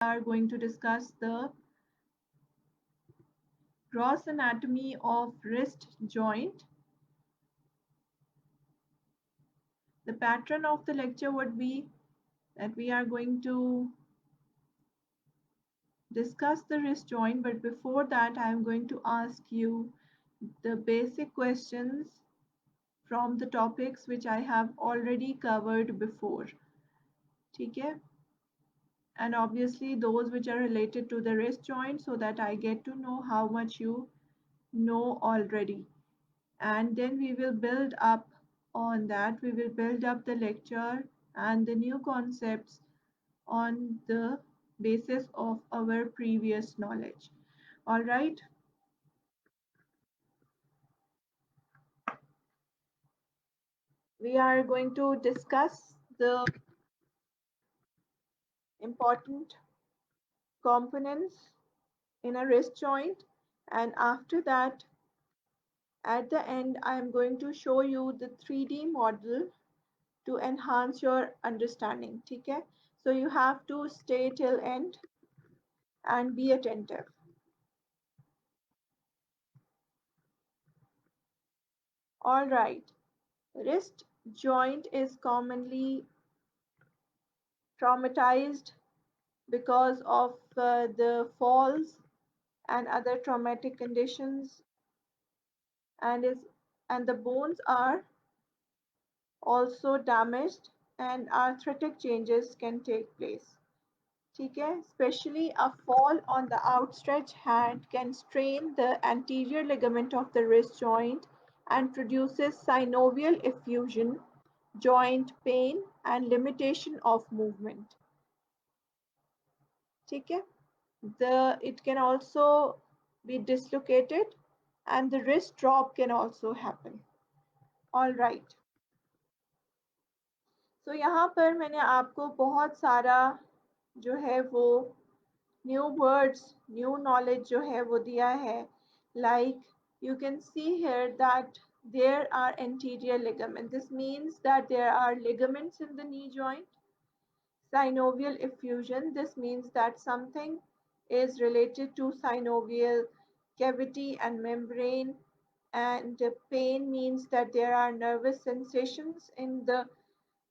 are going to discuss the gross anatomy of wrist joint. The pattern of the lecture would be that we are going to discuss the wrist joint, but before that I am going to ask you the basic questions from the topics which I have already covered before. Okay? And obviously those which are related to the wrist joint, so that I get to know how much you know already. And then we will build up on that. We will build up the lecture and the new concepts on the basis of our previous knowledge. All right. We are going to discuss the important components in a wrist joint, and after that, at the end, I am going to show you the 3D model to enhance your understanding. Okay? So you have to stay till end and be attentive. All right. Wrist joint is commonly traumatized because of the falls and other traumatic conditions, and is and the bones are also damaged and arthritic changes can take place. ठीक है? Especially a fall on the outstretched hand can strain the anterior ligament of the wrist joint and produces synovial effusion, joint pain, and limitation of movement. ठीक है? It can also be dislocated and the wrist drop can also happen. All right. So यहाँ पर मैंने आपको बहुत सारा जो है वो न्यू वर्ड्स न्यू नॉलेज जो है वो दिया है. Like you can see here that there are anterior ligaments. This means that there are ligaments in the knee joint. Synovial effusion, this means that something is related to synovial cavity and membrane, and pain means that there are nervous sensations in the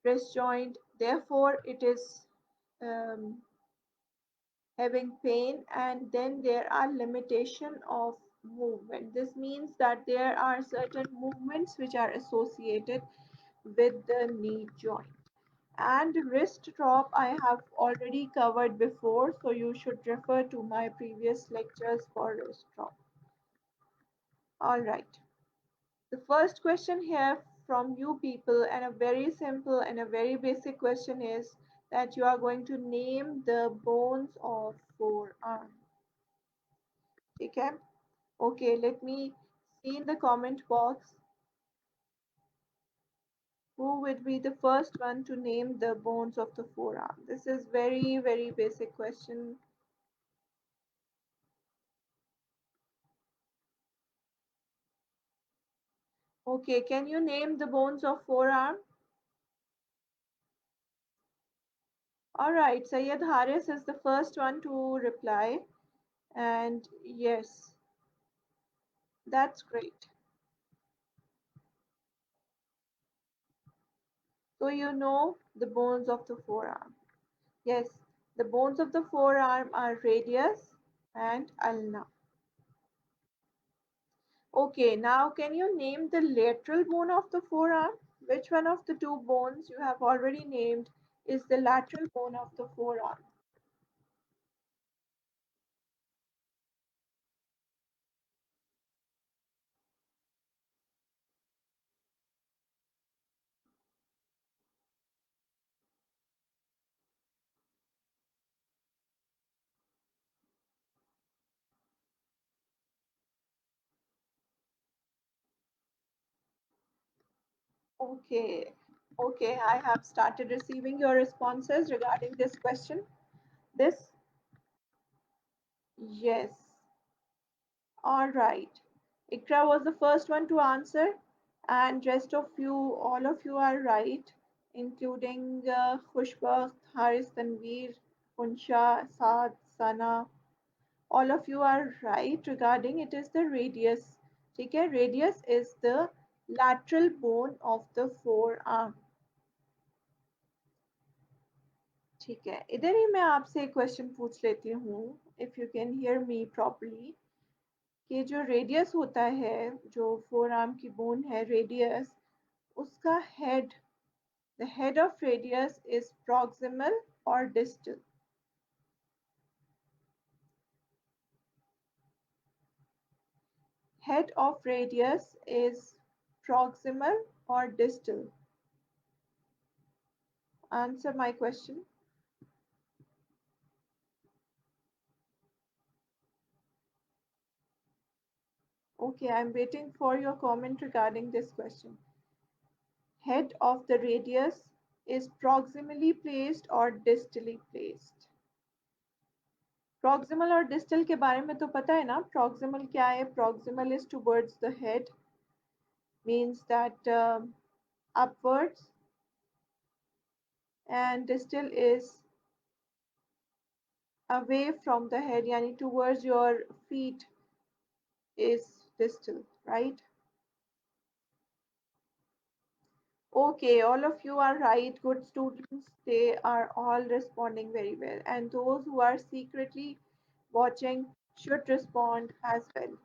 wrist joint, therefore it is um, having pain. And then there are limitation of movement. This means that there are certain movements which are associated with the knee joint. And wrist drop I have already covered before, so you should refer to my previous lectures for wrist drop. All right. The first question here from you people, and a very simple and a very basic question, is that you are going to name the bones of forearm. Okay? Okay, let me see in the comment box who would be the first one to name the bones of the forearm. This is very, very basic question. Okay, can you name the bones of forearm? All right, Sayed Haris is the first one to reply. And yes, that's great. So you know the bones of the forearm. Yes, the bones of the forearm are radius and ulna. Okay, now can you name the lateral bone of the forearm? Which one of the two bones you have already named is the lateral bone of the forearm? Okay, okay, I have started receiving your responses regarding this question. This, yes, all right. Ikra was the first one to answer, and rest of you, all of you are right, including Khushbakht, Haris Tanveer, Kunsha, Saad, Sana, all of you are right regarding it is the radius. ठीक है, radius is the lateral bone of the forearm. ठीक है, इधर ही मैं आपसे एक question पूछ लेती हूँ, if you can hear me properly, कि जो रेडियस होता है, जो फोर आर्म की बोन है रेडियस, उसका head, the head of radius is proximal और distal? Head of radius is proximal or distal? Answer my question. Okay, I'm waiting for your comment regarding this question. Head of the radius is proximally placed or distally placed? Proximal और distal के बारे में तो पता है ना? Proximal क्या है? Proximal is towards the head, means that upwards, and distal is away from the head, yani towards your feet is distal, right? Okay, all of you are right. Good students. They are all responding very well. And those who are secretly watching should respond as well.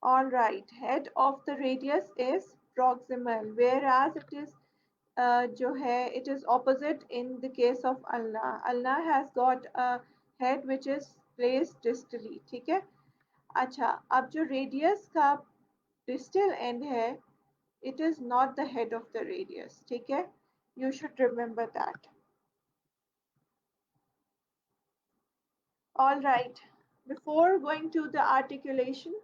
All right. Head of the radius is proximal, whereas it is जो है, it is opposite in the case of ulna. Ulna has got a head which is placed distally. ठीक है? अच्छा, अब जो radius का distal end है, it is not the head of the radius. ठीक है? You should remember that. All right. Before going to the articulation,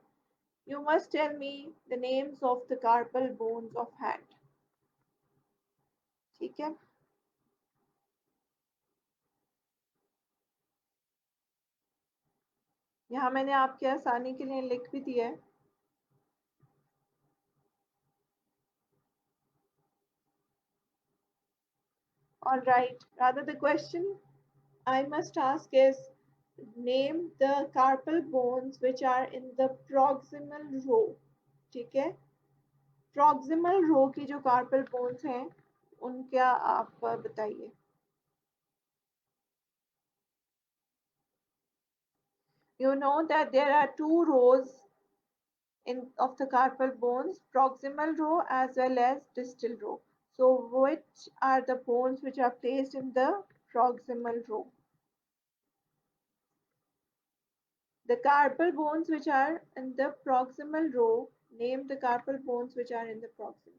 you must tell me the names of the carpal bones of hand. ठीक है? यहाँ मैंने आपके आसानी के लिए लिख भी दिया है. All right. Rather, the question I must ask is, name the carpal bones which are in the proximal row. ठीक है? Proximal row की जो carpal bones हैं, उनका आप बताइए. You know that there are two rows of the carpal bones, proximal row as well as distal row. So which are the bones which are placed in the proximal row? The carpal bones which are in the proximal row, name the carpal bones which are in the proximal row.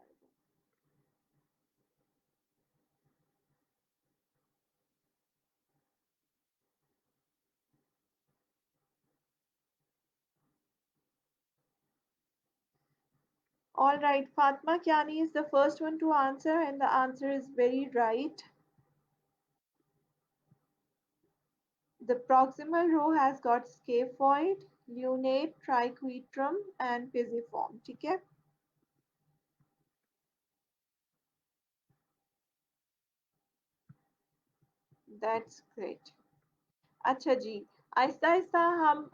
All right, Fatma Kiani is the first one to answer, and the answer is very right. The proximal row has got scaphoid, lunate, triquetrum, and pisiform. ठीक है? That's great. अच्छा जी, आहिस्ता आहिस्ता हम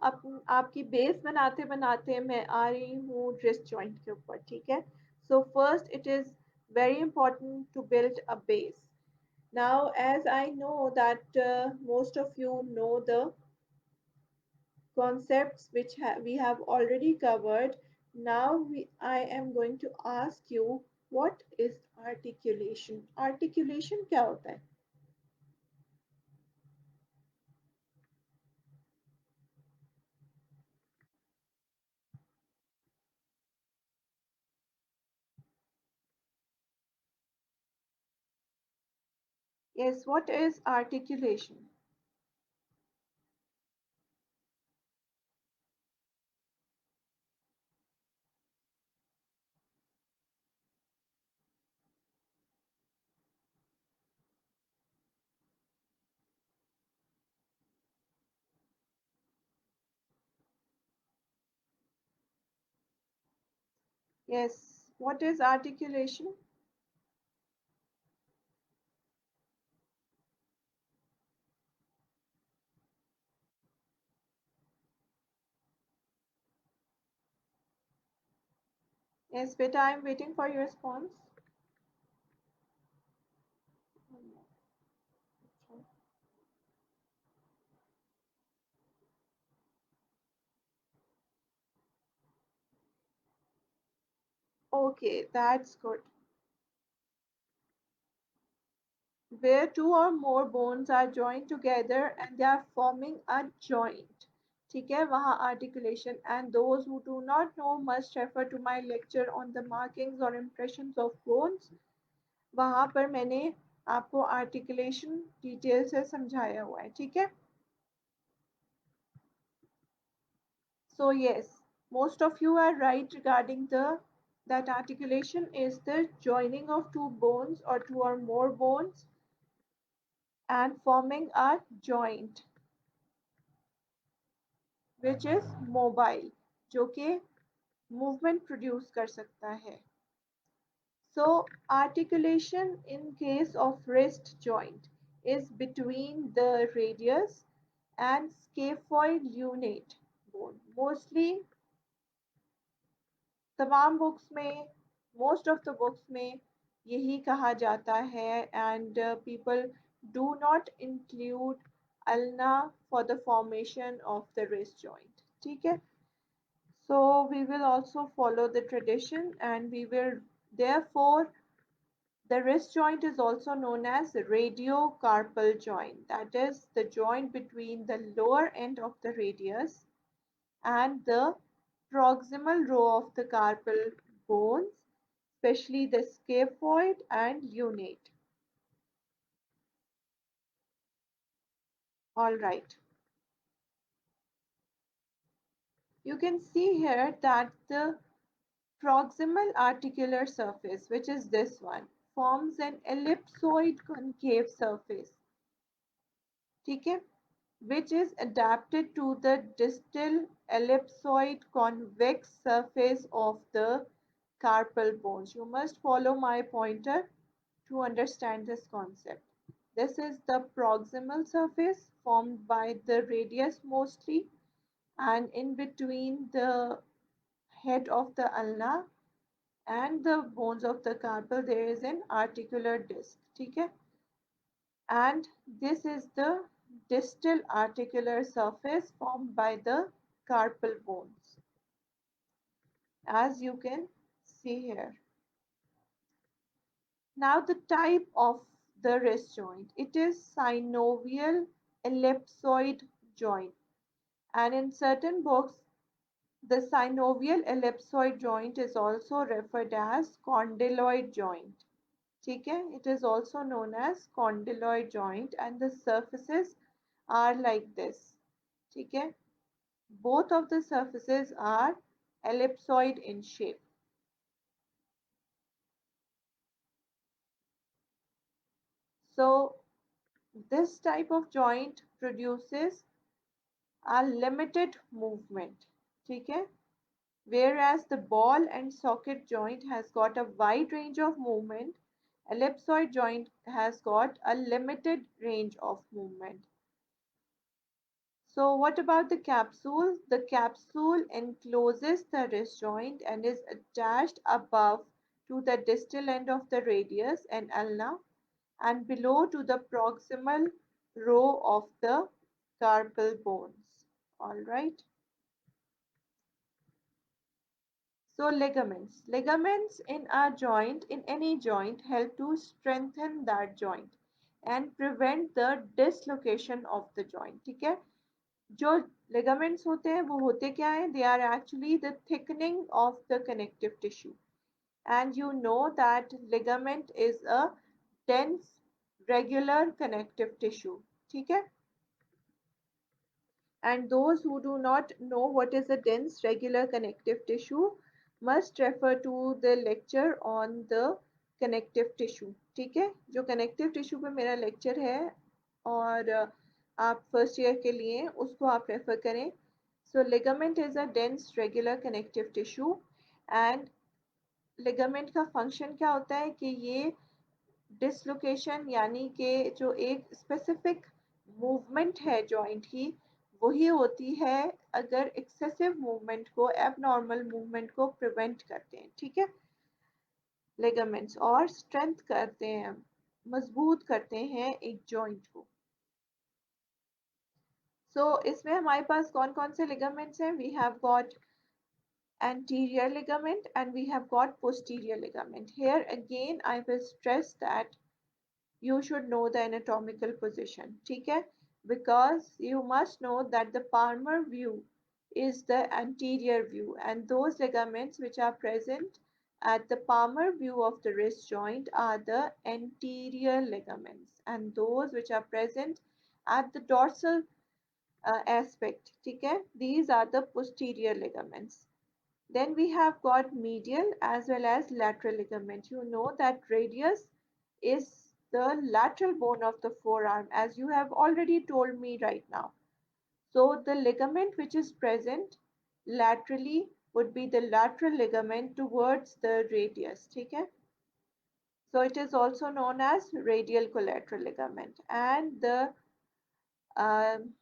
आपकी base बनाते बनाते मैं आ रही हूँ रिस्ट जॉइंट के ऊपर. ठीक है? So first it is very important to build a base. Now, as I know that most of you know the concepts which we have already covered, now I am going to ask you, what is articulation? Articulation क्या होता है? Yes, what is articulation? Yes, what is articulation? Yes, beta, I'm waiting for your response. Okay, that's good. Where two or more bones are joined together and they are forming a joint. ठीक है, वहाँ articulation, and those who do not know must refer to my lecture on the markings or impressions of bones. वहाँ पर मैंने आपको articulation detail से समझाया हुआ है, ठीक है. So yes, most of you are right regarding the that articulation is the joining of two bones or two or more bones and forming a joint which is mobile, जो कि movement produce कर सकता है. So articulation in case of wrist joint is between the radius and scaphoid lunate bone. Mostly तमाम books में, most of the books में यही कहा जाता है, and people do not include ulna for the formation of the wrist joint. ठीक है. So we will also follow the tradition, and we will therefore the wrist joint is also known as radiocarpal joint. That is the joint between the lower end of the radius and the proximal row of the carpal bones, especially the scaphoid and lunate. All right. You can see here that the proximal articular surface, which is this one, forms an ellipsoid concave surface, ठीक है, which is adapted to the distal ellipsoid convex surface of the carpal bones. You must follow my pointer to understand this concept. This is the proximal surface formed by the radius mostly, and in between the head of the ulna and the bones of the carpal there is an articular disc, ठीक है, and this is the distal articular surface formed by the carpal bones, as you can see here. Now the type of the wrist joint, it is synovial ellipsoid joint, and in certain books the synovial ellipsoid joint is also referred as condyloid joint. ठीक है, it is also known as condyloid joint, and the surfaces are like this. ठीक है, both of the surfaces are ellipsoid in shape. So this type of joint produces a limited movement, ठीक है, whereas the ball and socket joint has got a wide range of movement. Ellipsoid joint has got a limited range of movement. So what about the capsule? The capsule encloses the wrist joint and is attached above to the distal end of the radius and ulna and below to the proximal row of the carpal bones. All right. So ligaments. Ligaments in a joint, in any joint, help to strengthen that joint and prevent the dislocation of the joint. ठीक है? जो ligaments होते हैं वो होते क्या हैं? They are actually the thickening of the connective tissue. And you know that ligament is a dense regular connective tissue. ठीक है? And those who do not know what is a dense regular connective tissue must refer to the lecture on the connective tissue. ठीक है, जो connective tissue पे मेरा lecture है और आप first year के लिए उसको आप refer करें. So ligament is a dense regular connective tissue, and ligament का function क्या होता है कि ये डिसलोकेशन यानी कि जो एक स्पेसिफिक मूवमेंट है जॉइंट की वही होती है अगर एक्सेसिव मूवमेंट को, एबनॉर्मल मूवमेंट को प्रिवेंट करते हैं, ठीक है। लिगामेंट्स और स्ट्रेंथ करते हैं, मजबूत करते हैं एक जॉइंट को। सो इसमें हमारे पास कौन कौन से लिगामेंट्स हैं? We have got anterior ligament and we have got posterior ligament. Here again I will stress that you should know the anatomical position, ठीक है, because you must know that the palmar view is the anterior view and those ligaments which are present at the palmar view of the wrist joint are the anterior ligaments and those which are present at the dorsal aspect, ठीक है, these are the posterior ligaments. Then we have got medial as well as lateral ligament. You know that radius is the lateral bone of the forearm as you have already told me right now. So the ligament which is present laterally would be the lateral ligament towards the radius. Okay? So it is also known as radial collateral ligament. And the um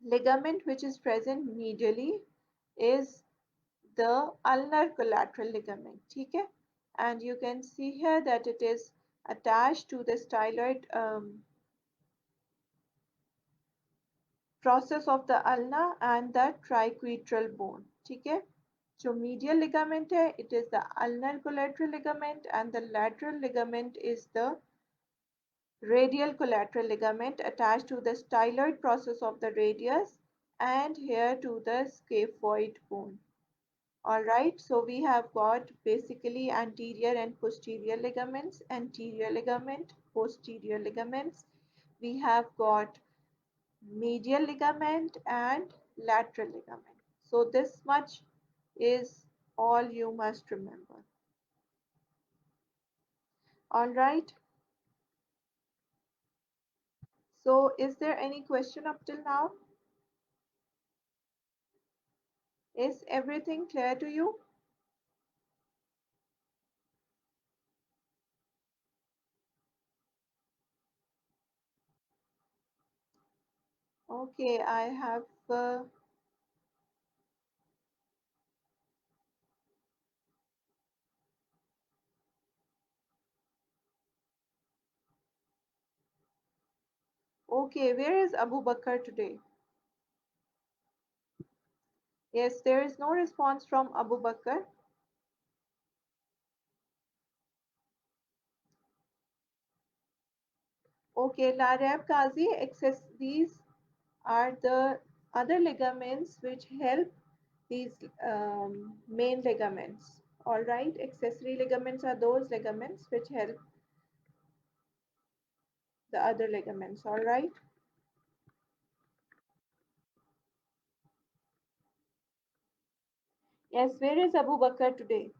ligament which is present medially is the ulnar collateral ligament, ठीक है, and you can see here that it is attached to the styloid process of the ulna and the triquetral bone, ठीक है। जो medial ligament है, it is the ulnar collateral ligament and the lateral ligament is the radial collateral ligament attached to the styloid process of the radius and here to the scaphoid bone. Alright, so we have got basically anterior and posterior ligaments, anterior ligament, posterior ligaments. We have got medial ligament and lateral ligament. So this much is all you must remember. Alright, so is there any question up till now? Is everything clear to you? Okay, I have okay, where is Abu Bakr today? Yes, there is no response from Abu Bakr. Okay, Larab Kazi, these are the other ligaments which help these main ligaments. All right, accessory ligaments are those ligaments which help the other ligaments. All right. Yes, where is Abu Bakr today?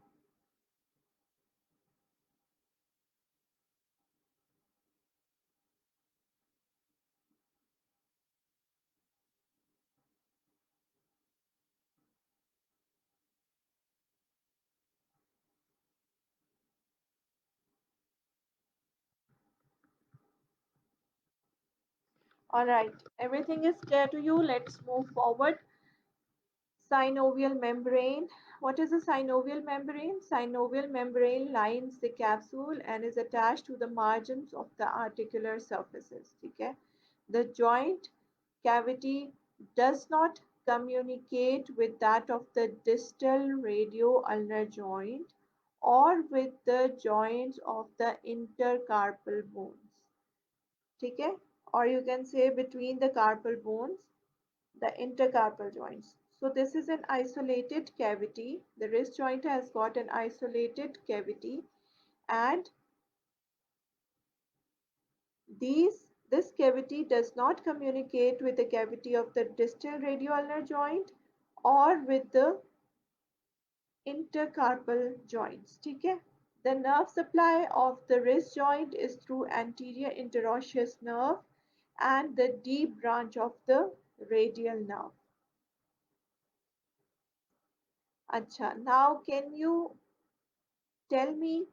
All right, everything is clear to you. Let's move forward. Synovial membrane. What is a synovial membrane? Synovial membrane lines the capsule and is attached to the margins of the articular surfaces. Okay? The joint cavity does not communicate with that of the distal radio-ulnar joint or with the joints of the intercarpal bones. Okay? Or you can say between the carpal bones, the intercarpal joints. So this is an isolated cavity. The wrist joint has got an isolated cavity and this cavity does not communicate with the cavity of the distal radioulnar joint or with the intercarpal joints. Okay? The nerve supply of the wrist joint is through anterior interosseous nerve and the deep branch of the radial nerve. Acha, now can you tell me,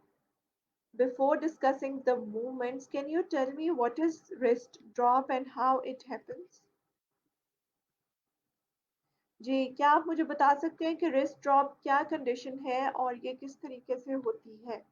before discussing the movements, can you tell me what is wrist drop and how it happens? जी, क्या आप मुझे बता सकते हैं कि wrist drop क्या condition है और ये किस तरीके से होती है?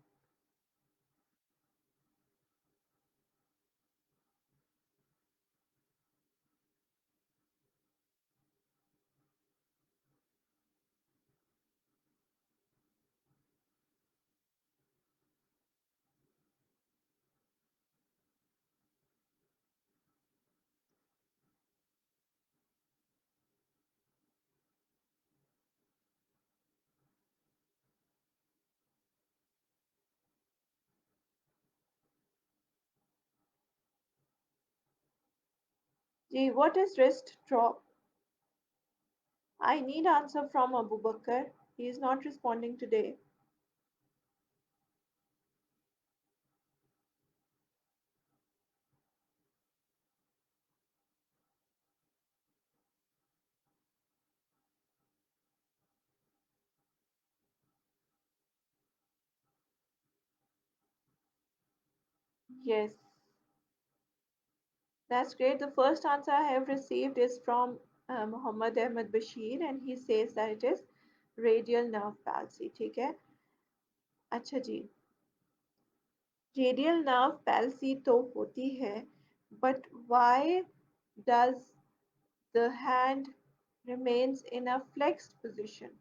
जी, what is wrist drop? I need answer from Abu Bakr. He is not responding today. Yes, that's great. The first answer I have received is from Muhammad Ahmed Bashir, and he says that it is radial nerve palsy. ठीक है? अच्छा जी, radial nerve palsy तो होती है, but why does the hand remains in a flexed position?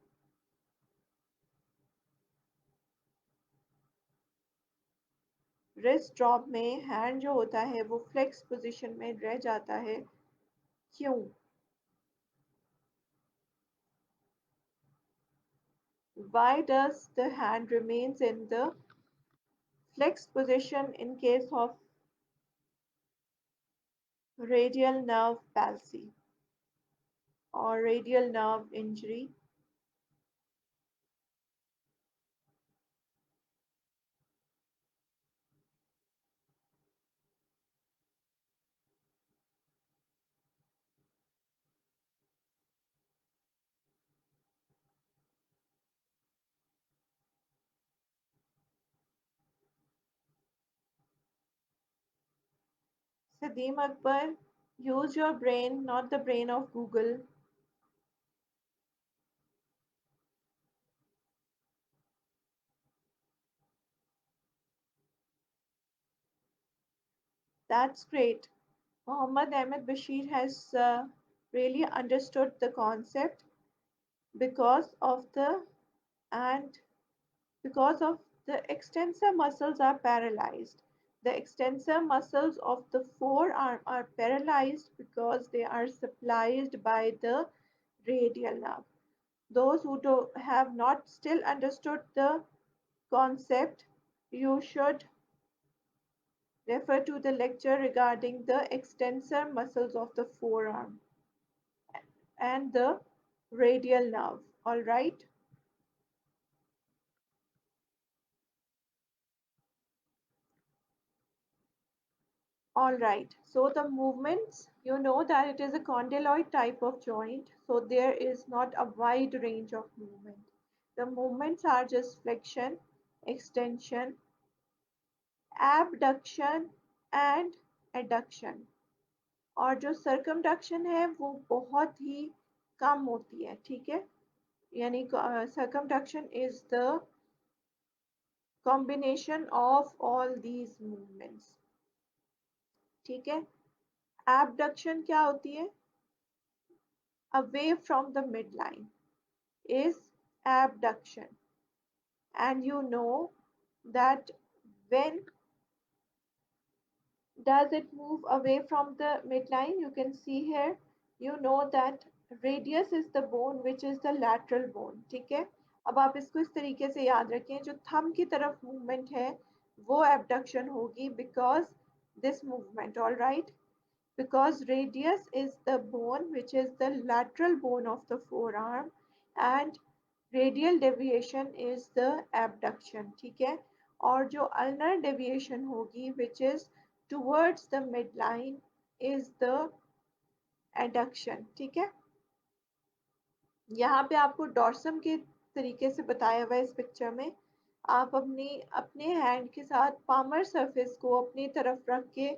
Wrist drop में hand जो होता है वो फ्लेक्स पोजीशन में रह जाता है, क्यों? Why does the hand remains in the flexed position in case of radial nerve palsy or radial nerve injury? Sadeem Akbar, use your brain, not the brain of Google. That's great. Muhammad Ahmed Bashir has really understood the concept because of the and because of the extensor muscles are paralyzed. The extensor muscles of the forearm are paralyzed because they are supplied by the radial nerve. Those who have not still understood the concept, you should refer to the lecture regarding the extensor muscles of the forearm and the radial nerve. All right. All right, so the movements, you know that it is a condyloid type of joint, so there is not a wide range of movement. The movements are just flexion, extension, abduction and adduction. और जो circumduction है वो बहुत ही कम होती है, ठीक है? यानी circumduction is the combination of all these movements, ठीक है? Abduction क्या होती है? Away from the midline is abduction, and you know that when does it move away from the midline, you can see here, you know that radius is the bone which is the lateral bone, ठीक है? अब आप इसको इस तरीके से याद रखें, जो थंब की तरफ मूवमेंट है वो abduction होगी because this movement, all right, because radius is the bone which is the lateral bone of the forearm and radial deviation is the abduction, ठीक है? और जो ulnar deviation होगी which is towards the midline is the adduction, ठीक है? यहाँ पे आपको डॉर्सम के तरीके से बताया हुआ है इस पिक्चर में। आप अपने हैंड के साथ पामर सरफेस को अपनी तरफ रख के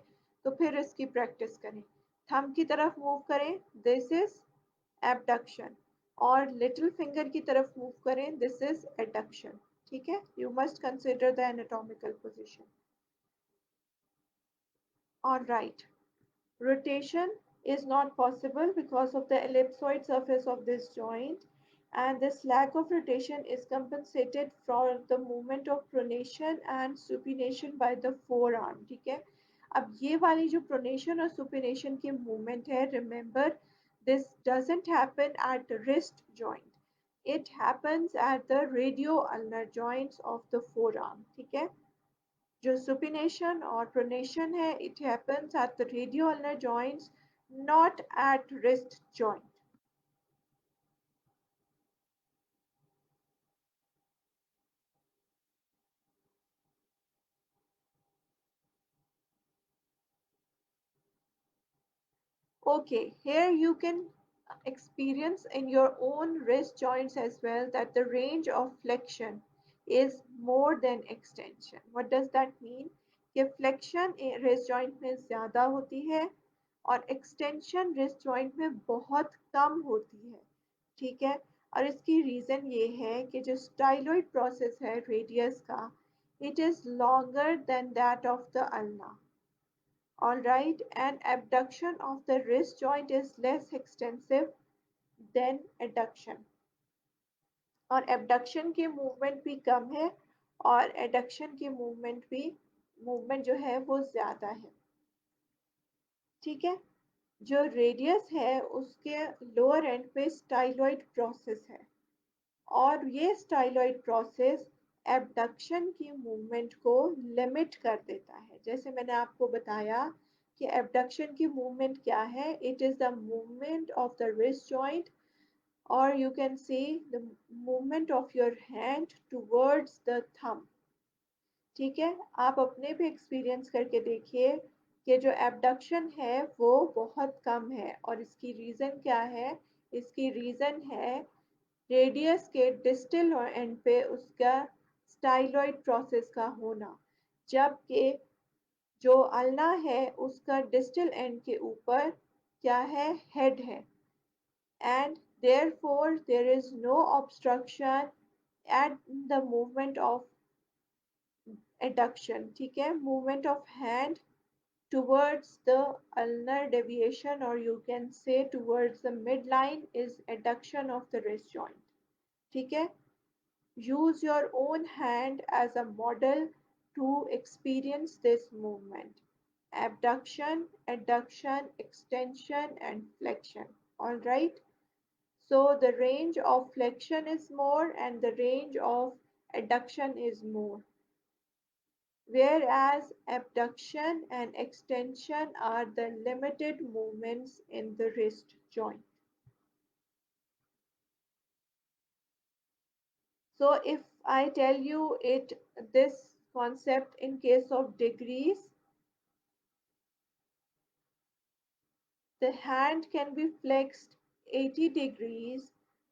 तो फिर इसकी प्रैक्टिस करें। थंब की तरफ मूव करें, दिस इज एबडक्शन। और लिटिल फिंगर की तरफ मूव करें, दिस इज एडक्शन। ठीक है, you must consider the anatomical position. All right, rotation is not possible because of the ellipsoid surface of this joint, and this lack of rotation is compensated for the movement of pronation and supination by the forearm। ठीक है, अब ये वाली जो pronation और supination की movement है, remember this doesn't happen at the wrist joint, it happens at the radio-ulnar joints of the forearm। ठीक है, जो supination और pronation है, it happens at the radio-ulnar joints, not at wrist joint। Okay, here you can experience in your own wrist joints as well that the range of flexion is more than extension। What does that mean? कि flexion wrist joint में ज़्यादा होती है और extension wrist joint में बहुत कम होती है। ठीक है, और इसकी रीज़न ये है कि जो styloid process है radius का, it is longer than that of the ulna। Alright, and abduction of the wrist joint is less extensive than adduction, और abduction की movement भी कम है और adduction की movement जो है वो ज़्यादा है। ठीक है, जो रेडियस है उसके लोअर एंड पे स्टाइलॉइड प्रोसेस है, और ये स्टाइलॉइड प्रोसेस एबडक्शन की मूवमेंट को लिमिट कर देता है। जैसे मैंने आपको बताया कि एबडक्शन की मूवमेंट क्या है, it is the movement of the wrist joint, और you can see the movement of your hand towards the thumb. ठीक है, आप अपने भी एक्सपीरियंस करके देखिए कि जो एबडक्शन है वो बहुत कम है, और इसकी रीज़न क्या है? इसकी रीज़न है रेडियस के डिस्टल एंड पे उसका स्टाइलॉइड प्रोसेस का होना, जबकि जो अल्ना है उसका डिस्टल एंड के ऊपर क्या है? हेड है, and therefore there is no obstruction at the movement of adduction। ठीक है, movement of hand towards the ulnar deviation, or you can say towards the midline, is adduction of the wrist joint। ठीक है, use your own hand as a model to experience this movement: abduction, adduction, extension, and flexion। All right, so the range of flexion is more and the range of adduction is more, whereas abduction and extension are the limited movements in the wrist joint। So if I tell you this concept in case of degrees, the hand can be flexed 80 degrees,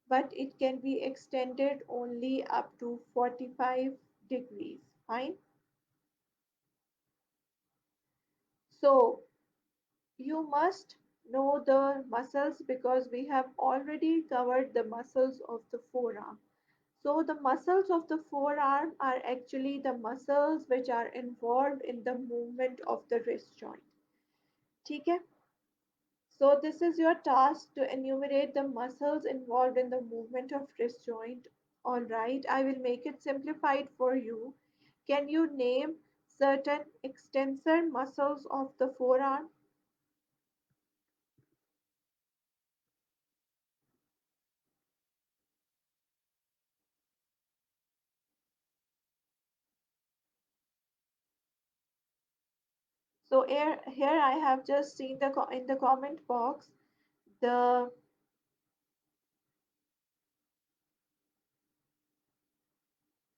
but it can be extended only up to 45 degrees. Fine. So you must know the muscles because we have already covered the muscles of the forearm. So the muscles of the forearm are actually the muscles which are involved in the movement of the wrist joint। ठीक है, so this is your task to enumerate the muscles involved in the movement of wrist joint। All right, I will make it simplified for you। Can you name certain extensor muscles of the forearm? So here I have just seen in the comment box the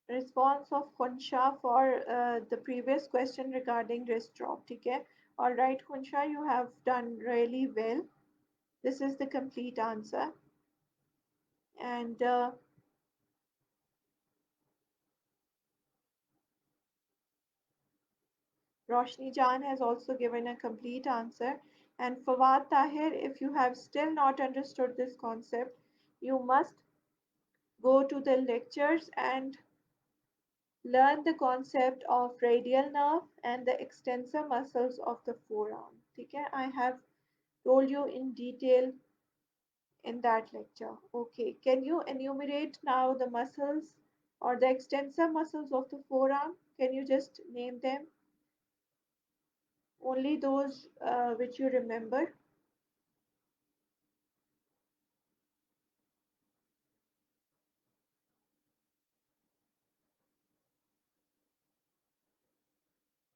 response of Khunsha for the previous question regarding wrist drop। ठीक है, all right Khunsha, you have done really well, this is the complete answer। And Roshni Jan has also given a complete answer, and Fawad Tahir, if you have still not understood this concept, you must go to the lectures and learn the concept of radial nerve and the extensor muscles of the forearm. Okay, I have told you in detail in that lecture. Okay, can you enumerate now the muscles or the extensor muscles of the forearm? Can you just name them? Only those which you remember.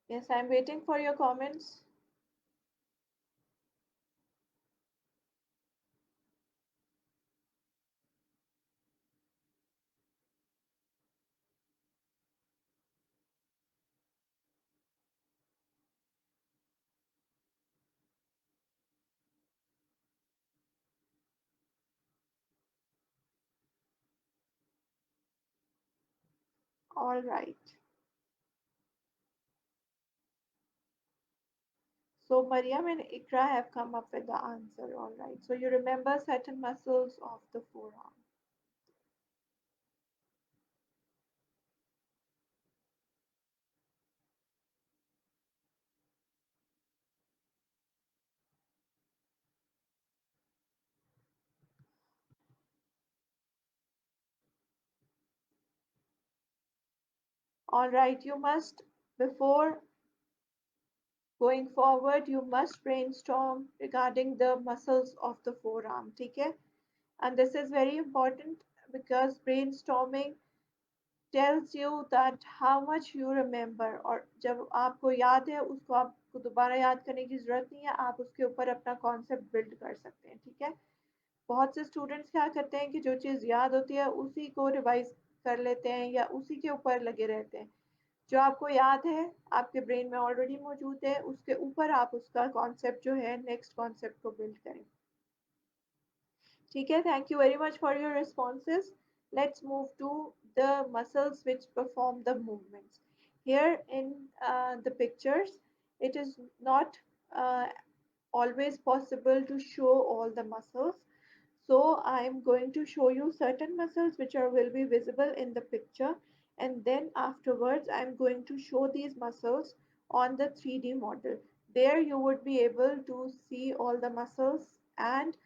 Yes, I'm waiting for your comments. All right. So Mariam and Ikra have come up with the answer. All right. So you remember certain muscles of the forearm. All right. You must, before going forward, you must brainstorm regarding the muscles of the forearm. Okay? And this is very important because brainstorming tells you that how much you remember और जब आपको याद है उसको आपको दोबारा याद करने की ज़रूरत नहीं है आप उसके ऊपर अपना कॉन्सेप्ट बिल्ड कर सकते हैं ठीक है बहुत से स्टूडेंट्स क्या करते हैं कि जो चीज़ याद होती है उसी को रिवाइज कर लेते हैं या उसी के ऊपर लगे रहते हैं जो आपको याद है आपके ब्रेन में ऑलरेडी मौजूद है उसके ऊपर आप उसका कॉन्सेप्ट जो है नेक्स्ट कॉन्सेप्ट को बिल्ड करें ठीक है thank you very much for your responses let's move to the muscles which perform the movements here in the pictures it is not uh, always possible to show all the muscles so I am going to show you certain muscles which are will be visible in the picture and then afterwards I am going to show these muscles on the 3D model there you would be able to see all the muscles and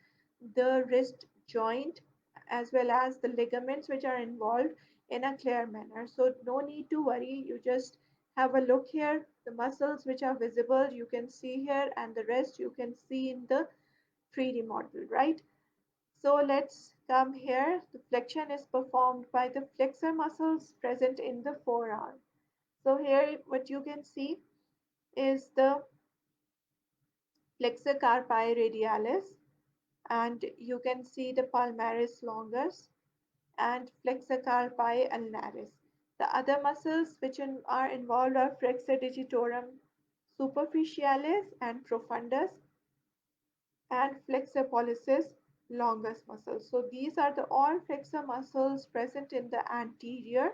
the wrist joint as well as the ligaments which are involved in a clear manner. So no need to worry. You just have a look here. The muscles which are visible you can see here and the rest you can see in the 3D model, right? So let's come here. The flexion is performed by the flexor muscles present in the forearm. So here what you can see is the flexor carpi radialis and you can see the palmaris longus and flexor carpi ulnaris. The other muscles which are involved are flexor digitorum superficialis and profundus and flexor pollicis longus muscles. So these are the all flexor muscles present in the anterior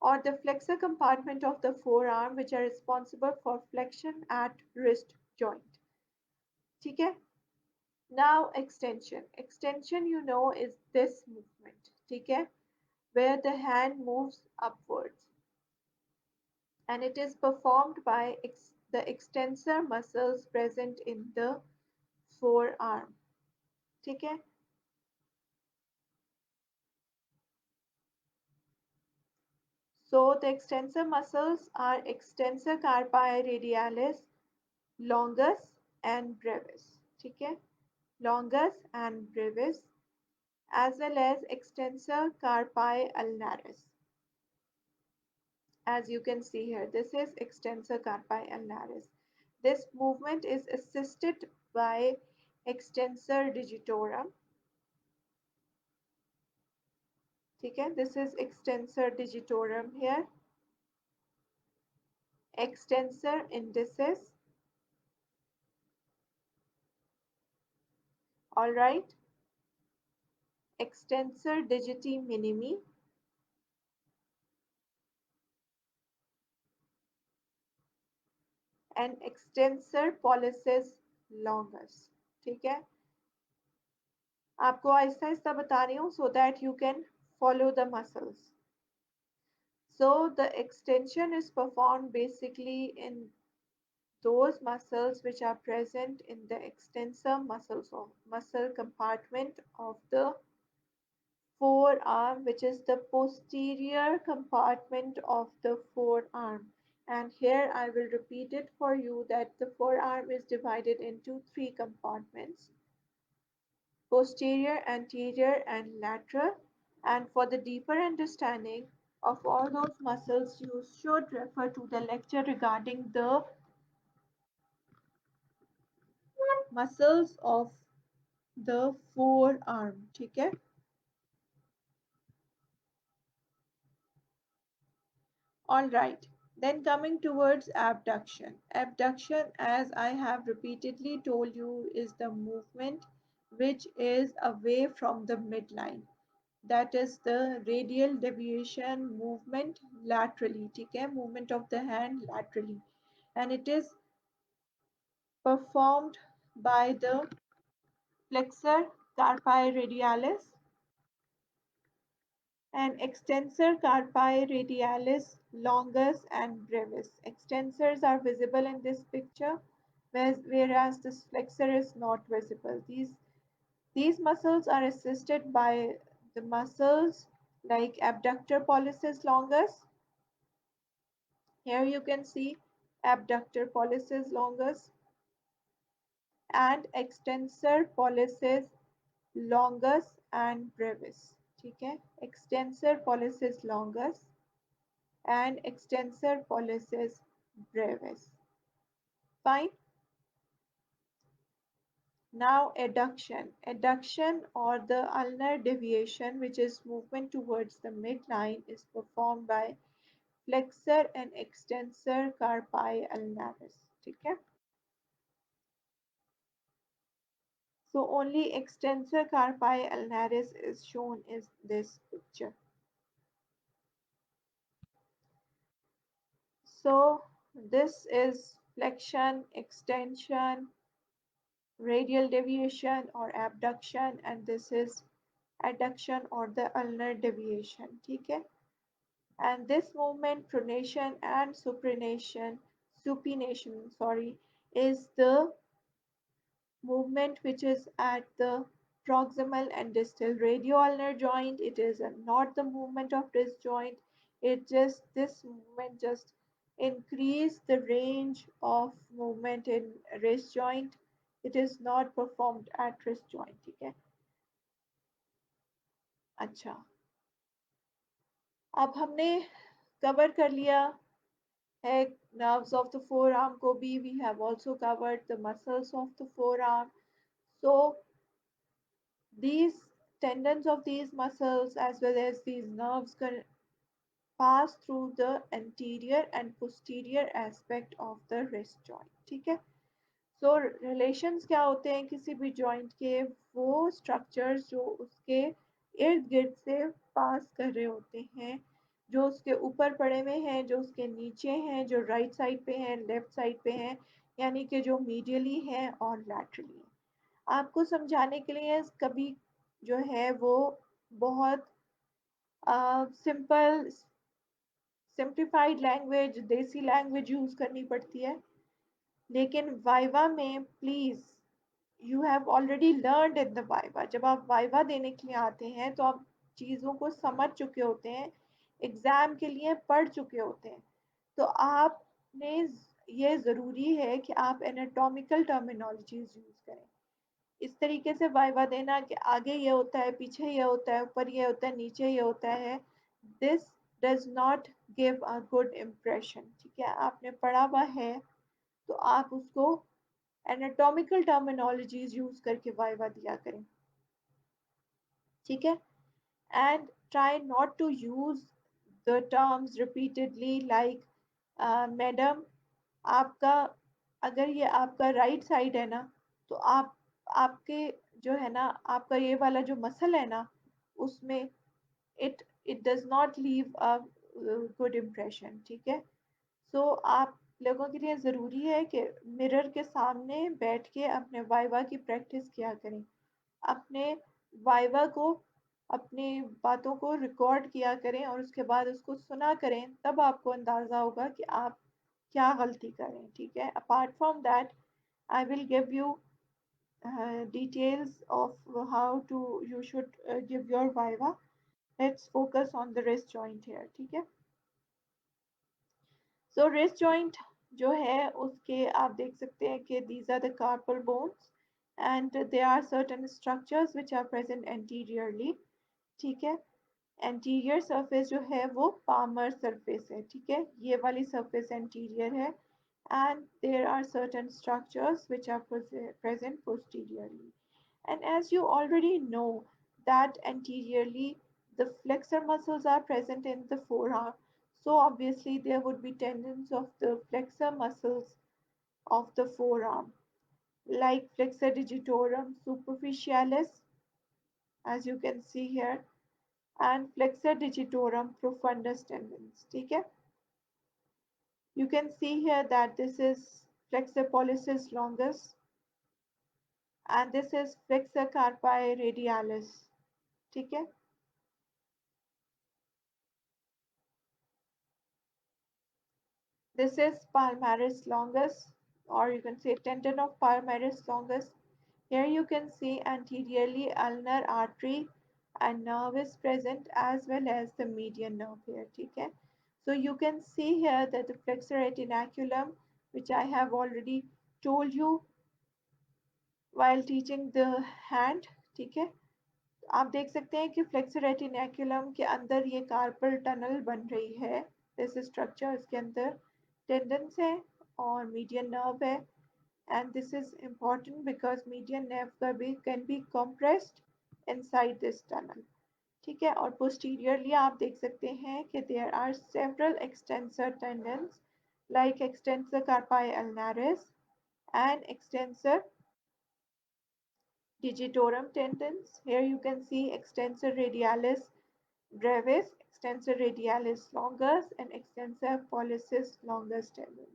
or the flexor compartment of the forearm which are responsible for flexion at wrist joint. ठीक है? Now extension. Extension you know is this movement. ठीक है? Where the hand moves upwards and it is performed by the extensor muscles present in the forearm. ठीक है? So the extensor muscles are extensor carpi radialis, longus and brevis. ठीक है? Longus and brevis as well as extensor carpi ulnaris. As you can see here, this is extensor carpi ulnaris. This movement is assisted by extensor digitorum. ठीक है? This is extensor digitorum here. Extensor indicis. All right. Extensor digiti minimi and extensor pollicis longus. ठीक है? आपको आहिस्ता आहिस्ता बता रही हूँ so that you can follow the muscles. So the extension is performed basically in those muscles which are present in the extensor muscle compartment of the forearm, which is the posterior compartment of the forearm. And here I will repeat it for you that the forearm is divided into three compartments: posterior, anterior, and lateral. And for the deeper understanding of all those muscles, you should refer to the lecture regarding the muscles of the forearm. ठीक है? All right. Then coming towards abduction. Abduction, as I have repeatedly told you, is the movement which is away from the midline. That is the radial deviation movement laterally. ठीक है? Movement of the hand laterally. And it is performed by the flexor carpi radialis and extensor carpi radialis longus and brevis. Extensors are visible in this picture, whereas this flexor is not visible. These muscles are assisted by the muscles like abductor pollicis longus. Here you can see abductor pollicis longus and extensor pollicis longus and brevis. ठीक है? Extensor pollicis longus and extensor pollicis brevis. Fine. Now adduction. Adduction or the ulnar deviation, which is movement towards the midline, is performed by flexor and extensor carpi ulnaris. ठीक है? So only extensor carpi ulnaris is shown in this picture. So this is flexion, extension, radial deviation or abduction, and this is adduction or the ulnar deviation. ठीक है? And this movement, pronation and supination, sorry, is the movement which is at the proximal and distal radioulnar joint. It is not the movement of this joint. This movement just increase the range of movement in wrist joint. It is not performed at wrist joint. ठीक है? अच्छा, अब हमने cover कर लिया है nerves of the forearm को भी. We have also covered the muscles of the forearm. So these tendons of these muscles as well as these nerves can pass through the anterior and posterior aspect of the wrist joint. ठीक है? So relations क्या होते हैं किसी भी joint के? वो structures जो उसके इर्द गिर्द से पास कर रहे होते हैं, जो उसके ऊपर पड़े हुए हैं, जो उसके नीचे हैं, जो राइट साइड पे हैं, लेफ्ट साइड पे हैं, यानी कि जो मीडियली हैं और लैटरली हैं. आपको समझाने के लिए कभी जो है वो बहुत सिंपल सिंप्लीफाइड लैंग्वेज, देसी लैंग्वेज यूज़ करनी पड़ती है, लेकिन वाइवा में please, you have already learned in the viva. जब आप वाइवा देने के लिए आते हैं तो आप चीज़ों को समझ चुके होते हैं, एग्ज़ाम के लिए पढ़ चुके होते हैं. तो आपने ये ज़रूरी है कि आप एनाटॉमिकल टर्मिनोलॉजीज़ यूज़ करें. इस तरीके से वाइवा देना कि आगे ये होता है, पीछे ये होता है, ऊपर ये होता है, नीचे ये होता है, this does not give a good impression. ठीक है? आपने पढ़ा हुआ है तो आप उसको एनाटॉमिकल टर्मिनोलॉजीज यूज करके वाइवा दिया करें. ठीक है? And try not to use the terms repeatedly like madam, आपका अगर ये आपका राइट साइड है ना, तो आप आपके जो है ना, आपका ये वाला जो मसल है ना, उसमें it it does not leave a good impression. ठीक है? सो आप लोगों के लिए ज़रूरी है कि मिरर के सामने बैठ के अपने वाइवा की प्रैक्टिस किया करें. अपने वाइवा को अपनी बातों को रिकॉर्ड किया करें और उसके बाद उसको सुना करें, तब आपको अंदाज़ा होगा कि आप क्या गलती करें। ठीक है, apart from that I will give you details of how to you should give your viva. Let's focus on the wrist joint here. ठीक है, so wrist joint जो है उसके आप देख सकते हैं कि these are the carpal bones and there are certain structures which are present anteriorly. ठीक है, एंटीरियर सरफेस जो है वो पामर सरफेस है। ठीक है, ये वाली सरफेस एंटीरियर है and there are certain structures which are present posteriorly. And as you already know that anteriorly the flexor muscles are present in the forearm, so obviously there would be tendons of the flexor muscles of the forearm like flexor digitorum superficialis, as you can see here, and flexor digitorum profundus tendons. ठीक है, you can see here that this is flexor pollicis longus and this is flexor carpi radialis. ठीक है, this is palmaris longus, or you can say tendon of palmaris longus. Here you can see anteriorly ulnar artery and nerve is present as well as the median nerve here. Okay? So you can see here that the flexor retinaculum, which I have already told you while teaching the hand. ठीक है, आप देख सकते हैं कि flexor retinaculum के अंदर ये कार्पल टनल बन रही है। दिस स्ट्रक्चर, इसके अंदर टेंडेंस है और मीडियन नर्व है and this is important because median nerve can be compressed inside this tunnel. ठीक है, और posteriorly आप देख सकते हैं कि there are several extensor tendons like extensor carpi ulnaris and extensor digitorum tendons. Here you can see extensor radialis brevis, extensor radialis longus, and extensor pollicis longus tendon.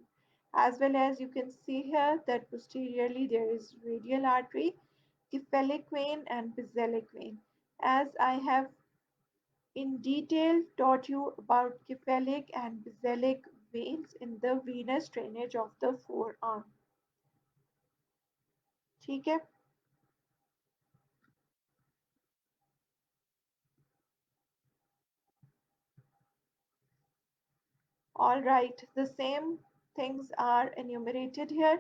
As well as you can see here that posteriorly there is radial artery, cephalic vein, and basilic vein. As I have in detail taught you about cephalic and basilic veins in the venous drainage of the forearm. ठीक है, all right, the same things are enumerated here.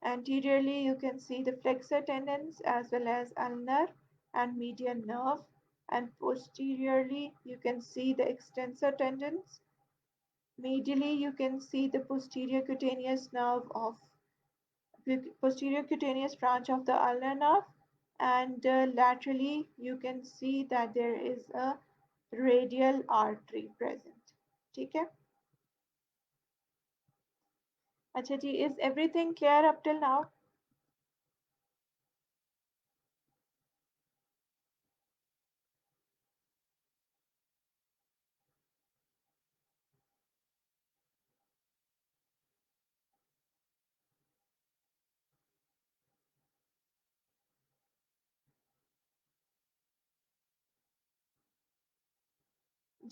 Anteriorly, you can see the flexor tendons as well as ulnar and median nerve, and posteriorly, you can see the extensor tendons. Medially, you can see the posterior cutaneous nerve of posterior cutaneous branch of the ulnar nerve, and laterally, you can see that there is a radial artery present. ठीक है, अच्छा जी, is everything clear up till now?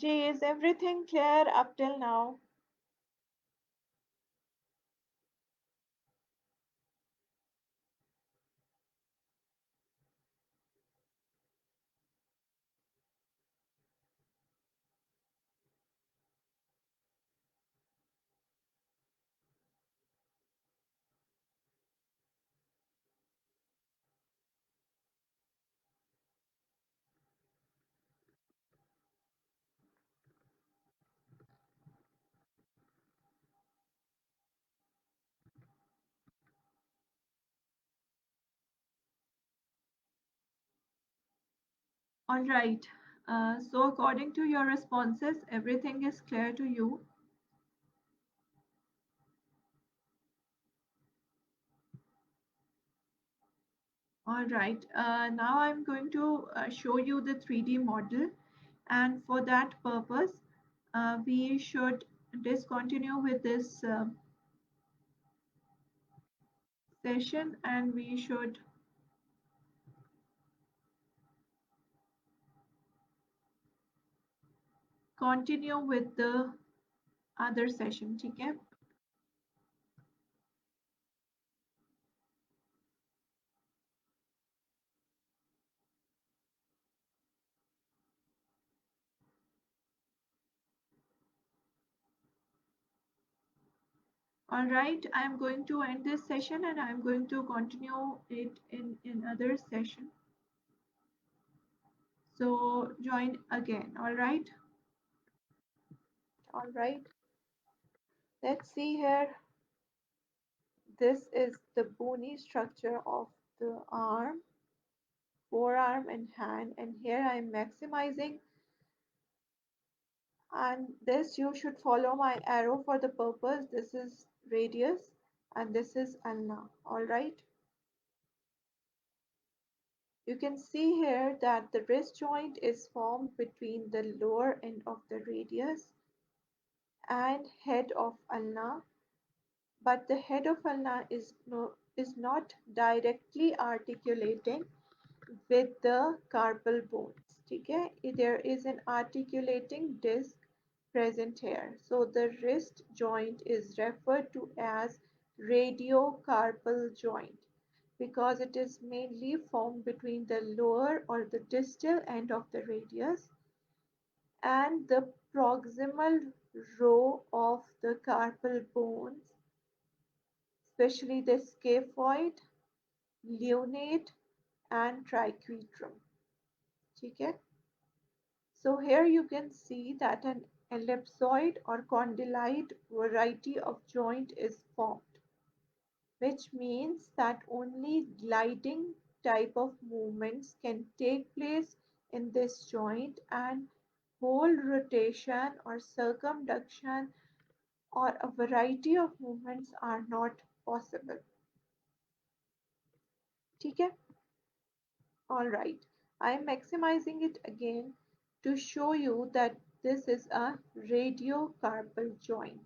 Ji, is everything clear up till now? All right. So according to your responses, everything is clear to you. All right. Now I'm going to show you the 3D model, and for that purpose, we should discontinue with this session, and we should continue with the other session. ठीक है? All right, I am going to end this session and I am going to continue it in another session. So join again. All right. All right. Let's see here. This is the bony structure of the arm, forearm and hand, and here I am maximizing, and this you should follow my arrow for the purpose. This is radius and this is ulna. All right. You can see here that the wrist joint is formed between the lower end of the radius and head of ulna, but the head of ulna is not directly articulating with the carpal bones. ठीक है? There is an articulating disc present here. So the wrist joint is referred to as radiocarpal joint because it is mainly formed between the lower or the distal end of the radius and the proximal row of the carpal bones, especially the scaphoid, lunate, and triquetrum. ठीक है? So here you can see that an ellipsoid or condylite variety of joint is formed, which means that only gliding type of movements can take place in this joint and whole rotation or circumduction or a variety of movements are not possible. ठीक है? All right, I am maximizing it again to show you that this is a radiocarpal joint,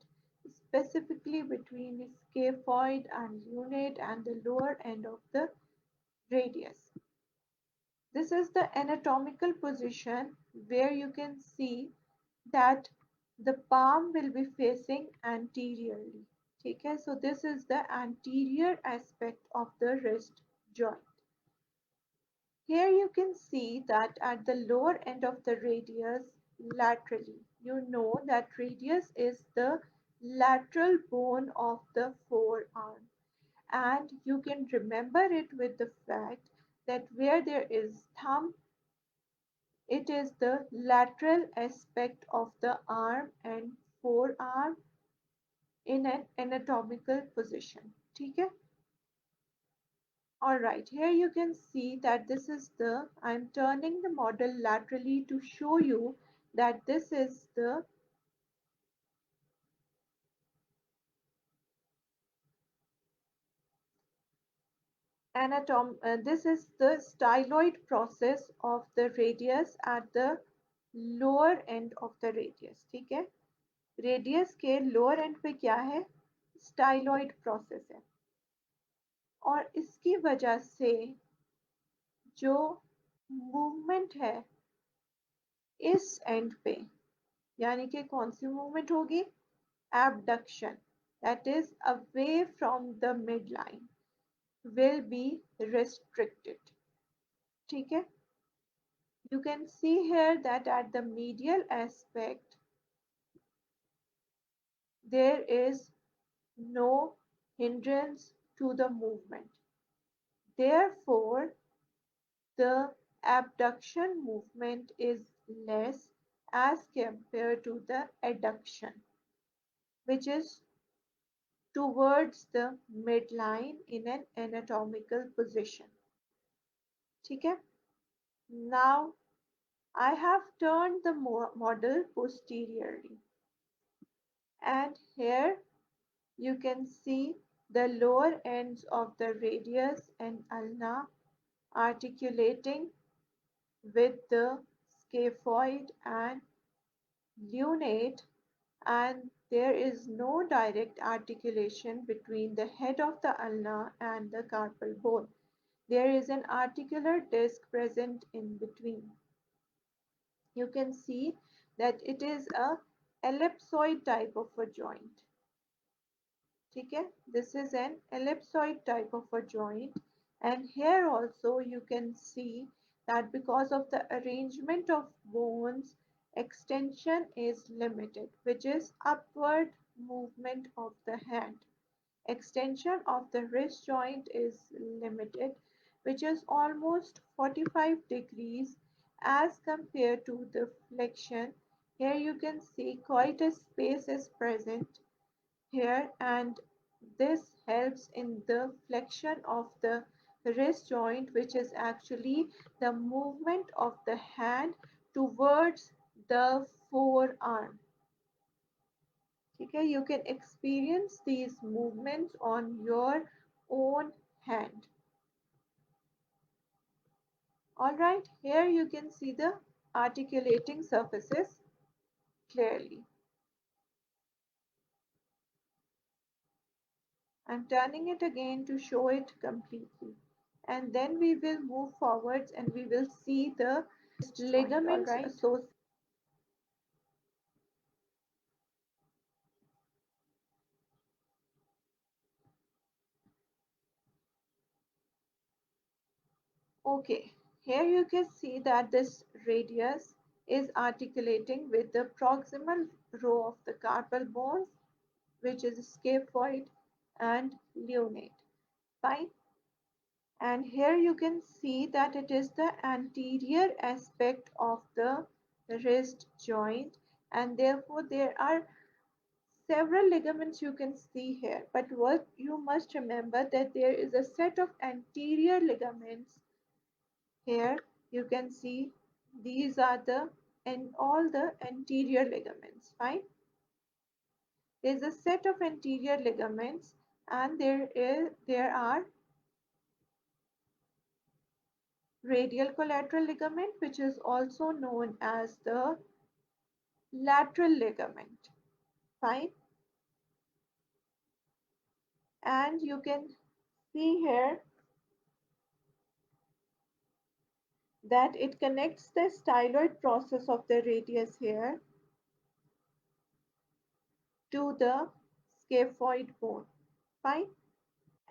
specifically between the scaphoid and lunate and the lower end of the radius. This is the anatomical position where you can see that the palm will be facing anteriorly. Okay, so this is the anterior aspect of the wrist joint. Here you can see that at the lower end of the radius laterally, you know that radius is the lateral bone of the forearm, and you can remember it with the fact that where there is thumb, it is the lateral aspect of the arm and forearm in an anatomical position. ठीक है? Alright, here you can see that this is the, I'm turning the model laterally to show you that this is the this is the styloid process of the radius at the lower end of the radius. ठीक है? Radius के lower and पे क्या है? Styloid process है, और इसकी वजह से जो मूवमेंट है इस एंड पे, यानी कि कौन सी मूवमेंट होगी? Abduction, that is away from the midline, will be restricted. ठीक है? You can see here that at the medial aspect there is no hindrance to the movement. Therefore, the abduction movement is less as compared to the adduction, which is towards the midline in an anatomical position. ठीक है? Now I have turned the model posteriorly, and here you can see the lower ends of the radius and ulna articulating with the scaphoid and lunate, and there is no direct articulation between the head of the ulna and the carpal bone. There is an articular disc present in between. You can see that it is a ellipsoid type of a joint. ठीक है, this is an ellipsoid type of a joint, and here also you can see that because of the arrangement of bones, extension is limited, which is upward movement of the hand. Extension of the wrist joint is limited, which is almost 45 degrees as compared to the flexion. Here you can see quite a space is present here, and this helps in the flexion of the wrist joint, which is actually the movement of the hand towards the forearm. Okay, you can experience these movements on your own hand. All right, here you can see the articulating surfaces clearly. I'm turning it again to show it completely. And then we will move forwards and we will see the Joint, all ligaments right? associated. Okay, here you can see that this radius is articulating with the proximal row of the carpal bones, which is scaphoid and lunate. Fine. And here you can see that it is the anterior aspect of the wrist joint, and therefore there are several ligaments you can see here. But what you must remember that there is a set of anterior ligaments here. You can see these are the and all the anterior ligaments. Fine. There is a set of anterior ligaments, and there are radial collateral ligament, which is also known as the lateral ligament. Fine. And you can see here that it connects the styloid process of the radius here to the scaphoid bone. Fine.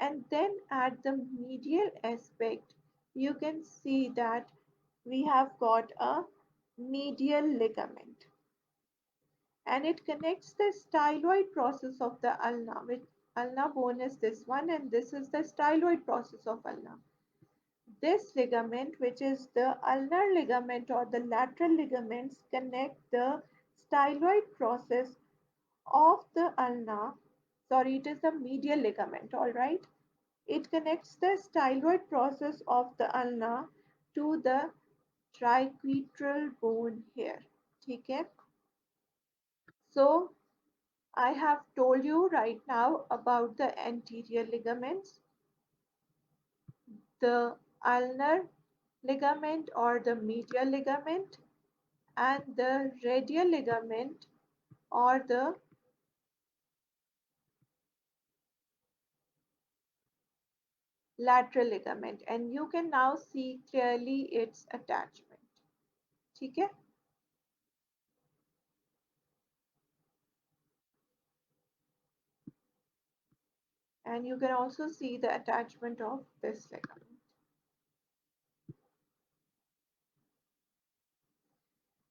And then at the medial aspect, you can see that we have got a medial ligament, and it connects the styloid process of the ulna, which ulna bone is this one, and this is the styloid process of ulna. This ligament, which is the ulnar ligament or the lateral ligaments, connect the styloid process of the ulna. Sorry, it is the medial ligament, all right. It connects the styloid process of the ulna to the triquetral bone here. Okay. So I have told you right now about the anterior ligaments, the ulnar ligament or the medial ligament, and the radial ligament or the lateral ligament, and you can now see clearly its attachment. ठीक है? And you can also see the attachment of this ligament.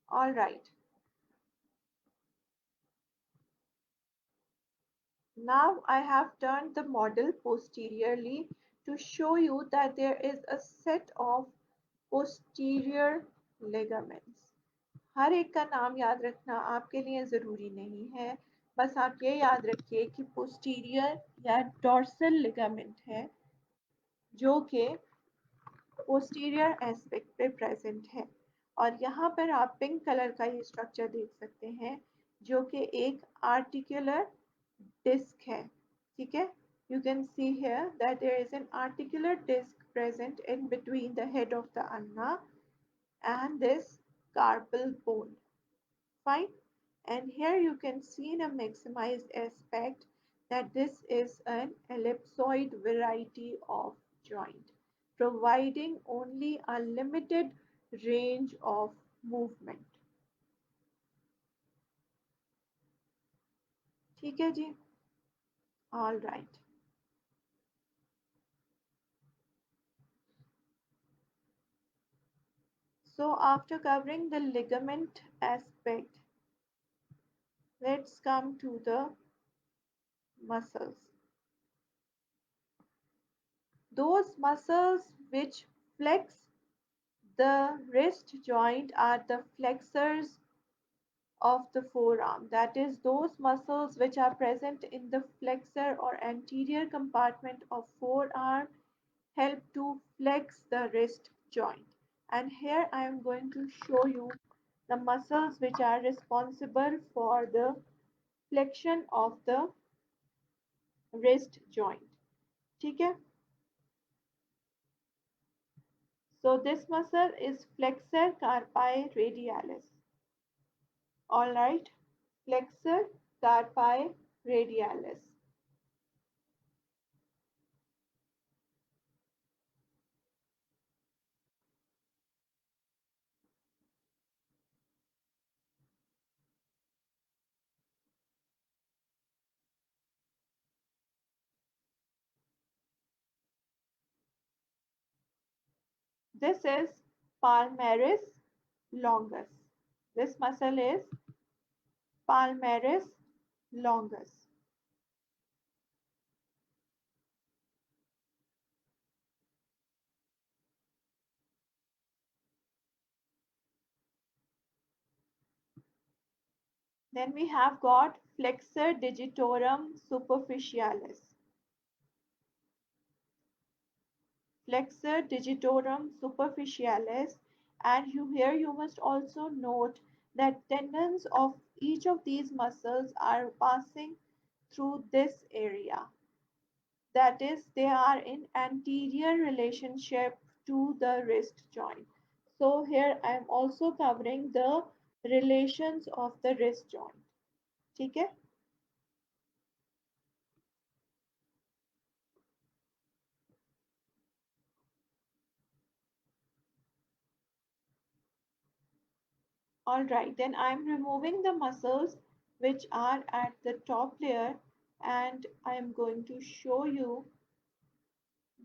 All right. Now I have turned the model posteriorly to show you that there is a set of posterior ligaments. हर एक का नाम याद रखना आपके लिए ज़रूरी नहीं है, बस आप ये याद रखिए कि पोस्टीरियर या डॉर्सल लिगामेंट है जो कि पोस्टीरियर एस्पेक्ट पे प्रेजेंट है, और यहाँ पर आप पिंक कलर का ये स्ट्रक्चर देख सकते हैं जो कि एक आर्टिकुलर डिस्क है. ठीक है, you can see here that there is an articular disc present in between the head of the ulna and this carpal bone. Fine. And here you can see in a maximized aspect that this is an ellipsoid variety of joint, providing only a limited range of movement. ठीक है जी. All right. So after covering the ligament aspect, let's come to the muscles. Those muscles which flex the wrist joint are the flexors of the forearm. That is, those muscles which are present in the flexor or anterior compartment of forearm help to flex the wrist joint. And here I am going to show you the muscles which are responsible for the flexion of the wrist joint. ठीक है? So this muscle is flexor carpi radialis. Alright, flexor carpi radialis. This is palmaris longus. This muscle is palmaris longus. Then we have got flexor digitorum superficialis. Flexor digitorum superficialis, and here you must also note that tendons of each of these muscles are passing through this area. That is, they are in anterior relationship to the wrist joint. So here I am also covering the relations of the wrist joint. ठीक है? Alright, then I am removing the muscles which are at the top layer, and I am going to show you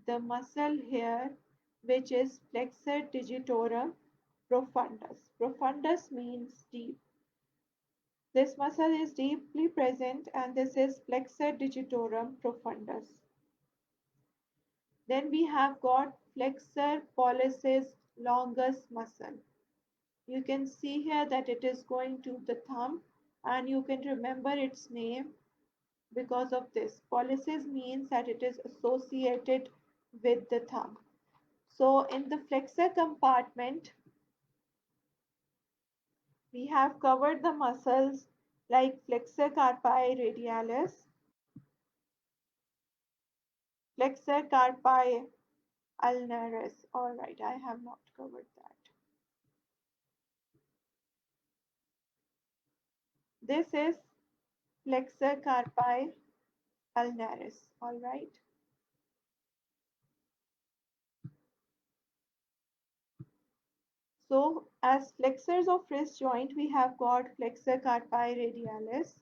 the muscle here which is flexor digitorum profundus. Profundus means deep. This muscle is deeply present, and this is flexor digitorum profundus. Then we have got flexor pollicis longus muscle. You can see here that it is going to the thumb, and you can remember its name because of this. Pollicis means that it is associated with the thumb. So in the flexor compartment, we have covered the muscles like flexor carpi radialis, flexor carpi ulnaris. All right, I have not covered that. This is flexor carpi ulnaris. All right. So as flexors of wrist joint, we have got flexor carpi radialis,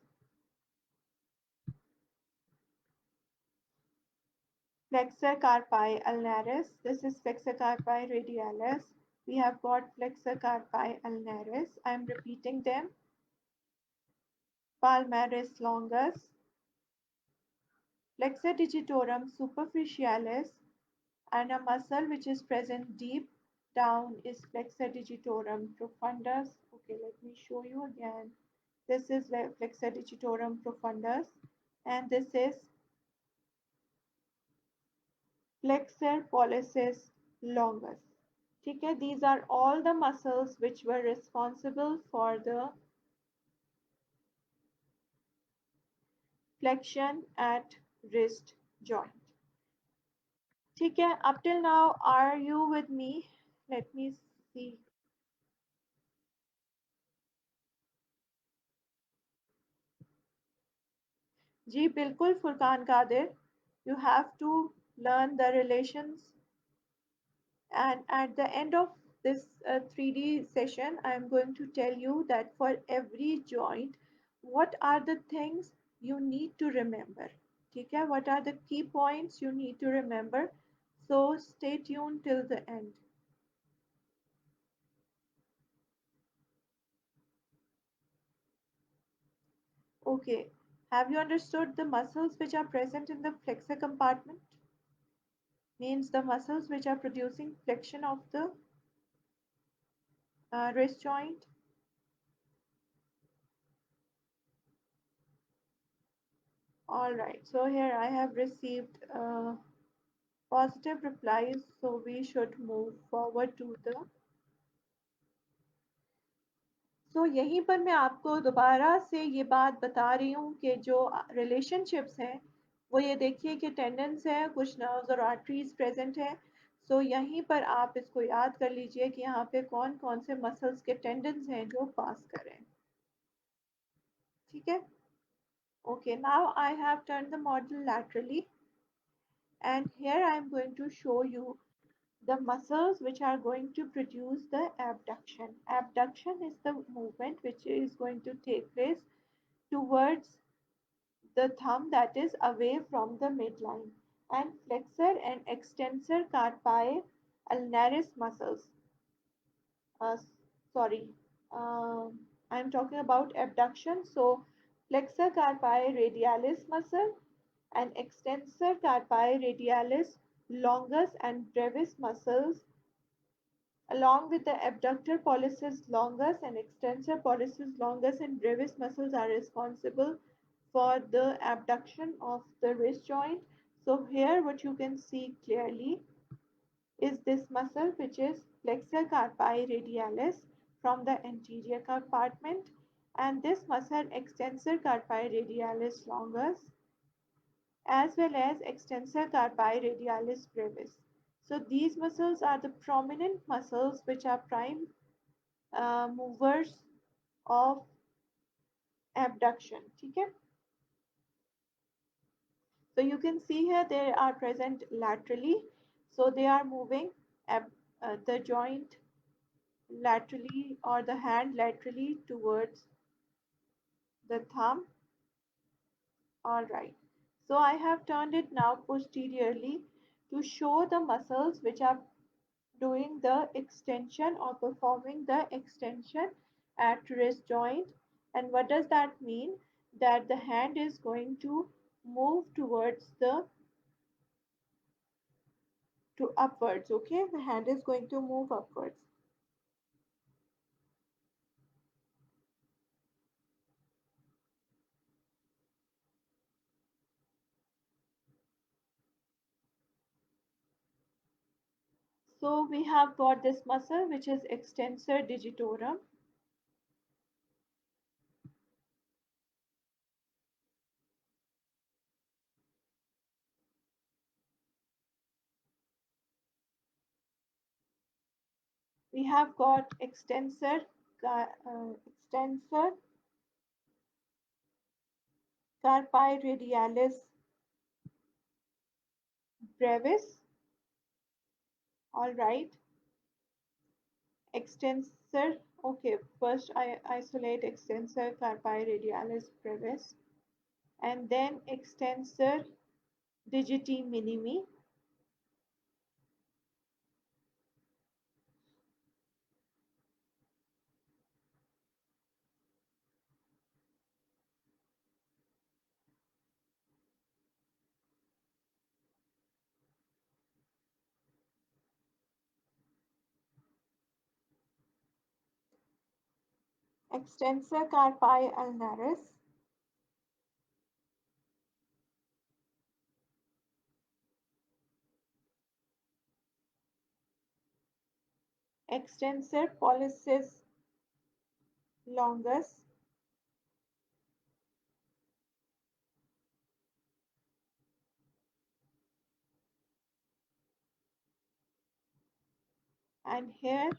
flexor carpi ulnaris. This is flexor carpi radialis. We have got flexor carpi ulnaris. I am repeating them. Palmaris longus, flexor digitorum superficialis, and a muscle which is present deep down is flexor digitorum profundus. Okay, let me show you again. This is flexor digitorum profundus, and this is flexor pollicis longus. ठीक है, these are all the muscles which were responsible for the flexion at wrist joint. ठीक है, up till now, are you with me? Let me see. जी बिल्कुल Furqan Qadir. You have to learn the relations, and at the end of this 3D session, I am going to tell you that for every joint, what are the things you need to remember. ठीक है, what are the key points you need to remember? So stay tuned till the end. Okay, have you understood the muscles which are present in the flexor compartment? Means the muscles which are producing flexion of the wrist joint. All right, so here I have received positive replies, so we should move forward to the. So यहीं पर मैं आपको दोबारा से ये बात बता रही हूँ कि जो रिलेशनशिप्स हैं वो ये देखिए कि टेंडेंस है, कुछ नर्व्स और आर्टरीज प्रेजेंट है. सो यहीं पर आप इसको याद कर लीजिए कि यहाँ पे कौन कौन से मसल्स के टेंडेंस हैं जो पास करें. ठीक है. Okay, now I have turned the model laterally, and here I am going to show you the muscles which are going to produce the abduction. Abduction is the movement which is going to take place towards the thumb, that is away from the midline, and flexor and extensor carpi ulnaris muscles. Uh, sorry, I'm talking about abduction. So flexor carpi radialis muscle and extensor carpi radialis longus and brevis muscles, along with the abductor pollicis longus and extensor pollicis longus and brevis muscles, are responsible for the abduction of the wrist joint. So here what you can see clearly is this muscle, which is flexor carpi radialis from the anterior compartment, and this muscle extensor carpi radialis longus, as well as extensor carpi radialis brevis. So these muscles are the prominent muscles which are prime movers of abduction. ठीक है. So you can see here they are present laterally. So they are moving the joint laterally or the hand laterally towards the thumb. All right. So I have turned it now posteriorly to show the muscles which are doing the extension or performing the extension at wrist joint. And what does that mean? That the hand is going to move towards the to upwards. Okay, the hand is going to move upwards. So we have got this muscle which is extensor digitorum. We have got extensor carpi radialis brevis. All right. Extensor. Okay, first I isolate extensor carpi radialis brevis, and then extensor digiti minimi. Extensor carpi ulnaris. Extensor pollicis longus. And here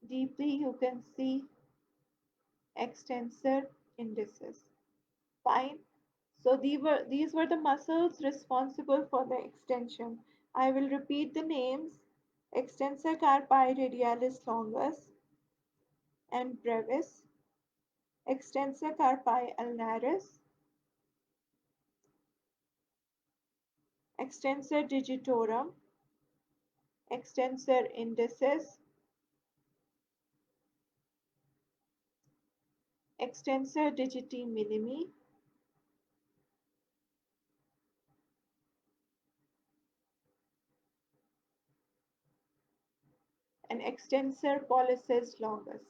deeply you can see extensor indicis. Fine. So these were the muscles responsible for the extension. I will repeat the names: extensor carpi radialis longus and brevis, extensor carpi ulnaris, extensor digitorum, extensor indicis, extensor digiti minimi, and extensor pollicis longus.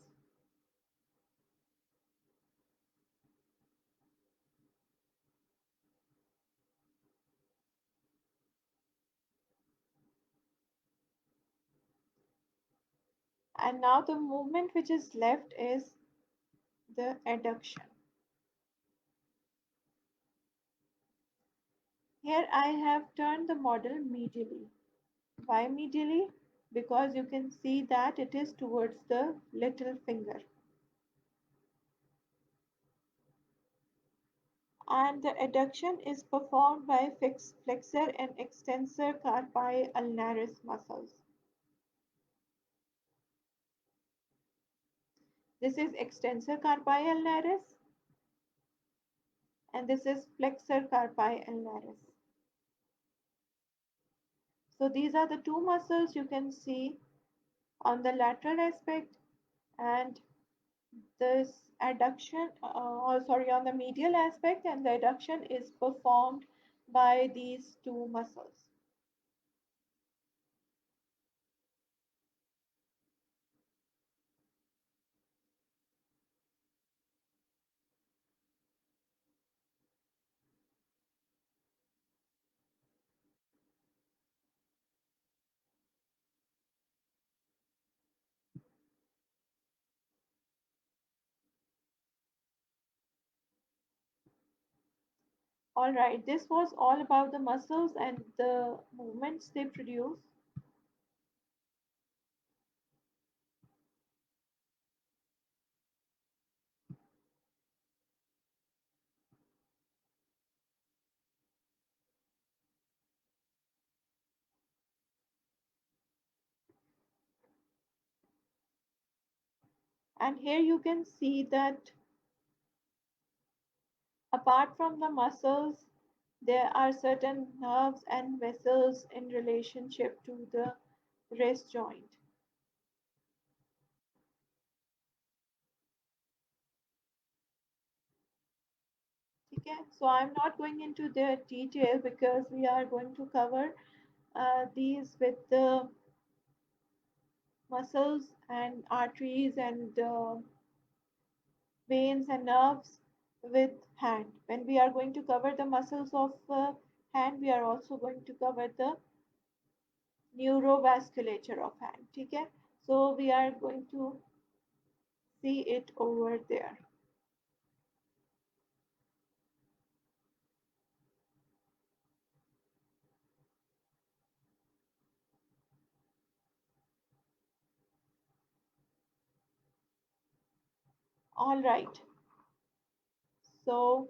And now the movement which is left is the adduction. Here I have turned the model medially. Why medially? Because you can see that it is towards the little finger. And the adduction is performed by flexor and extensor carpi ulnaris muscles. This is extensor carpi ulnaris and this is flexor carpi ulnaris. So these are the two muscles you can see on the lateral aspect, and this adduction, or sorry, on the medial aspect, and the adduction is performed by these two muscles. All right, this was all about the muscles and the movements they produce. And here you can see that apart from the muscles, there are certain nerves and vessels in relationship to the wrist joint. Okay, so I'm not going into the detail because we are going to cover these with the muscles and arteries and veins and nerves with hand. When we are going to cover the muscles of hand, we are also going to cover the neurovasculature of hand. Okay, so we are going to see it over there. All right. So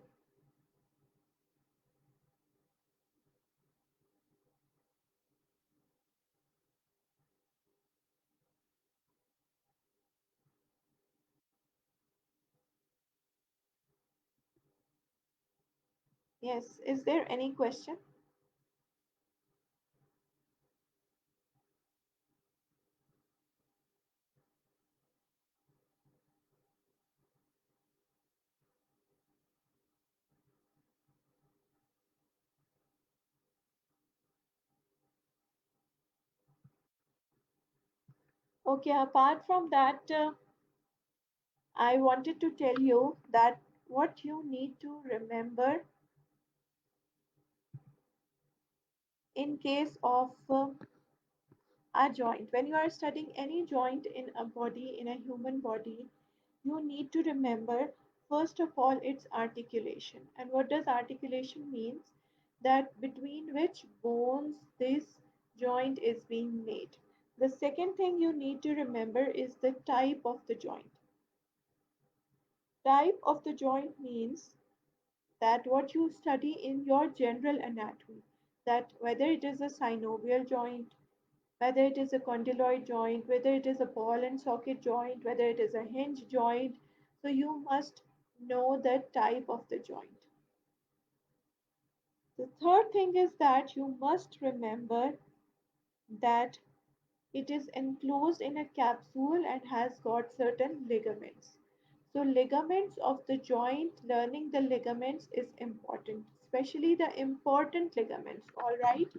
yes, is there any question? Okay, apart from that, I wanted to tell you that what you need to remember in case of a joint. When you are studying any joint in a body, in a human body, you need to remember first of all its articulation. And what does articulation means? That between which bones this joint is being made. The second thing you need to remember is the type of the joint. Type of the joint means that what you study in your general anatomy, that whether it is a synovial joint, whether it is a condyloid joint, whether it is a ball and socket joint, whether it is a hinge joint, so you must know the type of the joint. The third thing is that you must remember that it is enclosed in a capsule and has got certain ligaments. So ligaments of the joint, learning the ligaments is important, especially the important ligaments, all right?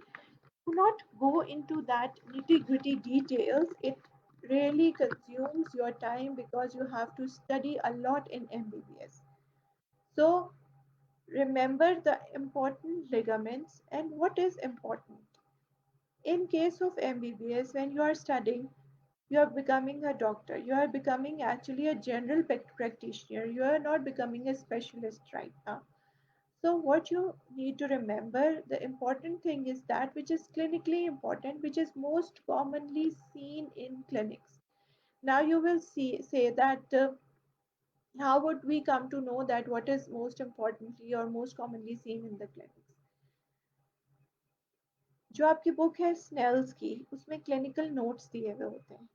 Do not go into that nitty-gritty details. It really consumes your time because you have to study a lot in MBBS. So remember the important ligaments and what is important. In case of MBBS, when you are studying, you are becoming a doctor. You are becoming actually a general practitioner. You are not becoming a specialist right now. So, what you need to remember, the important thing is that which is clinically important, which is most commonly seen in clinics. Now, you will say that how would we come to know that what is most importantly or most commonly seen in the clinics? जो आपकी book है Snell's की, उसमें clinical notes दिए हुए होते हैं।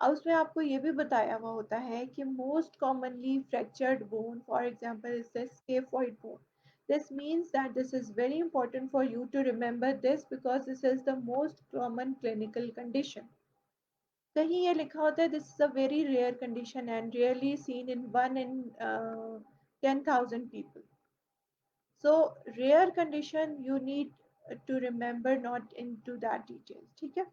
और उसमें आपको ये भी बताया हुआ होता है कि most commonly fractured bone for example is the scaphoid bone. This means that this is very important for you to remember this because this is the most common clinical condition. कहीं ये लिखा होता है this is a very rare condition and rarely seen in 1 in 10,000 people. So rare condition you need to remember not into that details. ठीक है,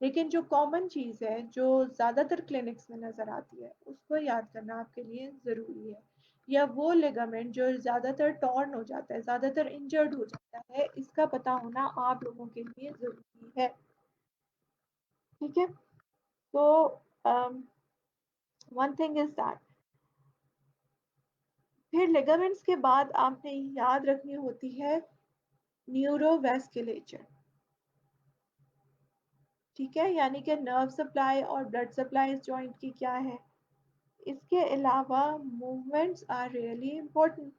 लेकिन जो common चीज़ है जो ज़्यादातर क्लिनिक्स में नज़र आती है उसको याद करना आपके लिए ज़रूरी है। या वो लिगामेंट जो ज़्यादातर टॉर्न हो जाता है, ज़्यादातर इंजर्ड हो जाता है, इसका पता होना आप लोगों के लिए ज़रूरी है। ठीक है, तो वन थिंग इज दैट फिर लिगामेंट्स के बाद आपने याद रखनी होती है न्यूरोवेस्कुलेचर। ठीक है, यानी कि नर्व सप्लाई और ब्लड सप्लाई इस जॉइंट की क्या है। इसके अलावा movements are really important,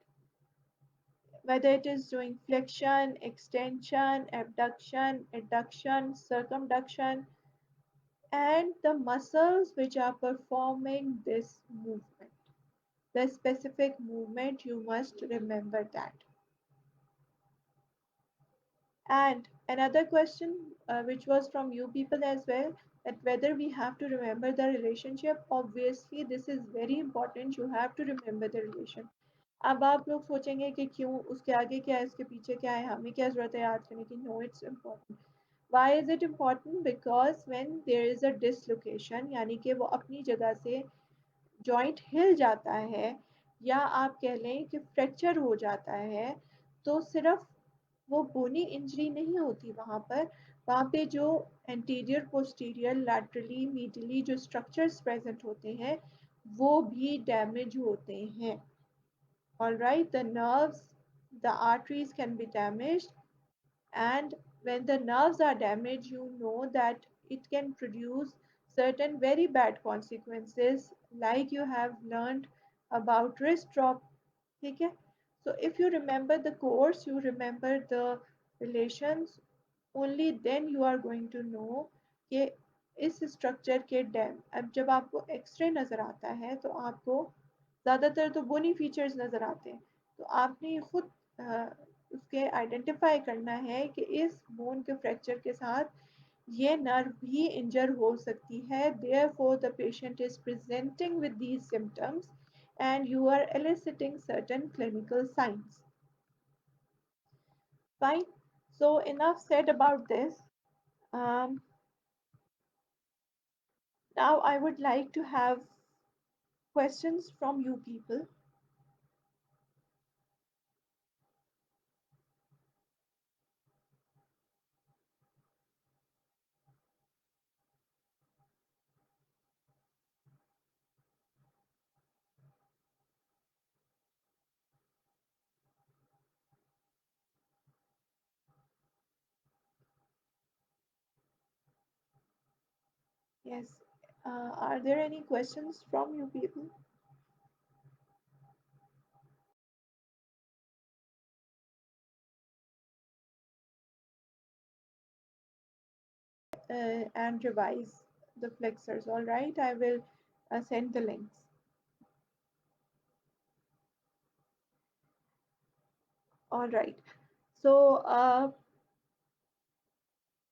whether it is doing flexion, extension, abduction, adduction, circumduction, and the muscles which are performing this movement. The specific movement, you must remember that. And another question which was from you people as well, that whether we have to remember the relationship. Obviously this is very important, you have to remember the relation. अब आप लोग सोचेंगे कि क्यों, उसके आगे क्या है, उसके पीछे क्या है, हमें क्या ज़रूरत है याद करने की। No, it's important. Why is it important? Because when there is a dislocation, यानी कि वो अपनी जगह से जॉइंट हिल जाता है या आप कह लें कि फ्रैक्चर हो जाता है, तो सिर्फ वो बोनी इंजरी नहीं होती वहाँ पे जो एंटीरियर पोस्टीरियर लैटरली मीडियली जो स्ट्रक्चर्स प्रेजेंट होते हैं वो भी डैमेज होते हैं। All right, the nerves, the arteries can be damaged, and when the nerves are damaged, you know that it can produce certain very bad consequences, like you have learned about wrist drop. Okay? So, if you remember the course, you remember the relations, only then you are going to know कि इस structure के dam. अब जब आपको x ray नज़र आता है तो आपको ज़्यादातर तो बोनी फीचर्स नज़र आते हैं, तो आपने खुद उसके आइडेंटिफाई करना है कि इस बोन के फ्रैक्चर के साथ ये नर्व भी इंजर हो सकती है। Therefore the patient is presenting with these symptoms and you are eliciting certain clinical signs. Fine. So enough said about this. Um, Now I would like to have questions from you people. Yes. Are there any questions from you people? And revise the flexors. All right. I will send the links. All right. सो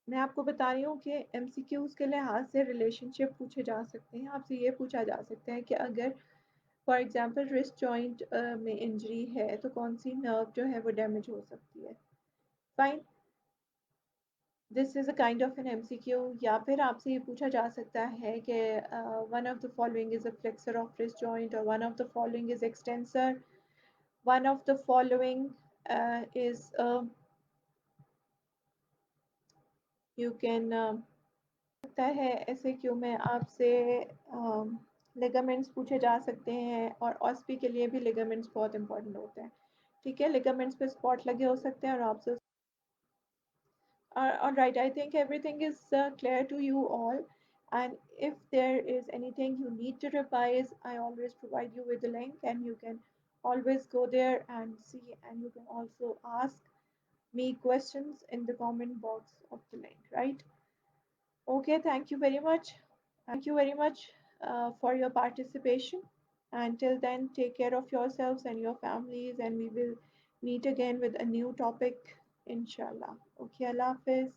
मैं आपको बता रही हूँ कि MCQs के लिहाज से relationship पूछे जा सकते हैं। आपसे ये पूछा जा सकता है कि अगर फॉर एग्जांपल रिस्ट जॉइंट में इंजरी है तो कौन सी नर्व जो है वो डैमेज हो सकती है। Fine, this is a kind of an MCQ. या फिर आपसे ये पूछा जा सकता है कि one of the following is a flexor of wrist joint, और one of the following is extensor, one of the following is you can सकता है। ऐसे क्यों में आपसे लिगामेंट्स पूछे जा सकते हैं, और ऑस्पी के लिए भी लिगामेंट्स बहुत इंपॉर्टेंट होते हैं। ठीक है, लिगामेंट्स पे स्पॉट लगे हो सकते हैं और आपसे all right, I think everything is clear to you all. And if there is anything you need to revise, I always provide you with the link, and you can always go there and see, and you can also ask me questions in the comment box of the link, right? Okay, thank you very much. Thank you very much for your participation. Until then, take care of yourselves and your families, and we will meet again with a new topic, inshallah. Okay, Allah Hafiz.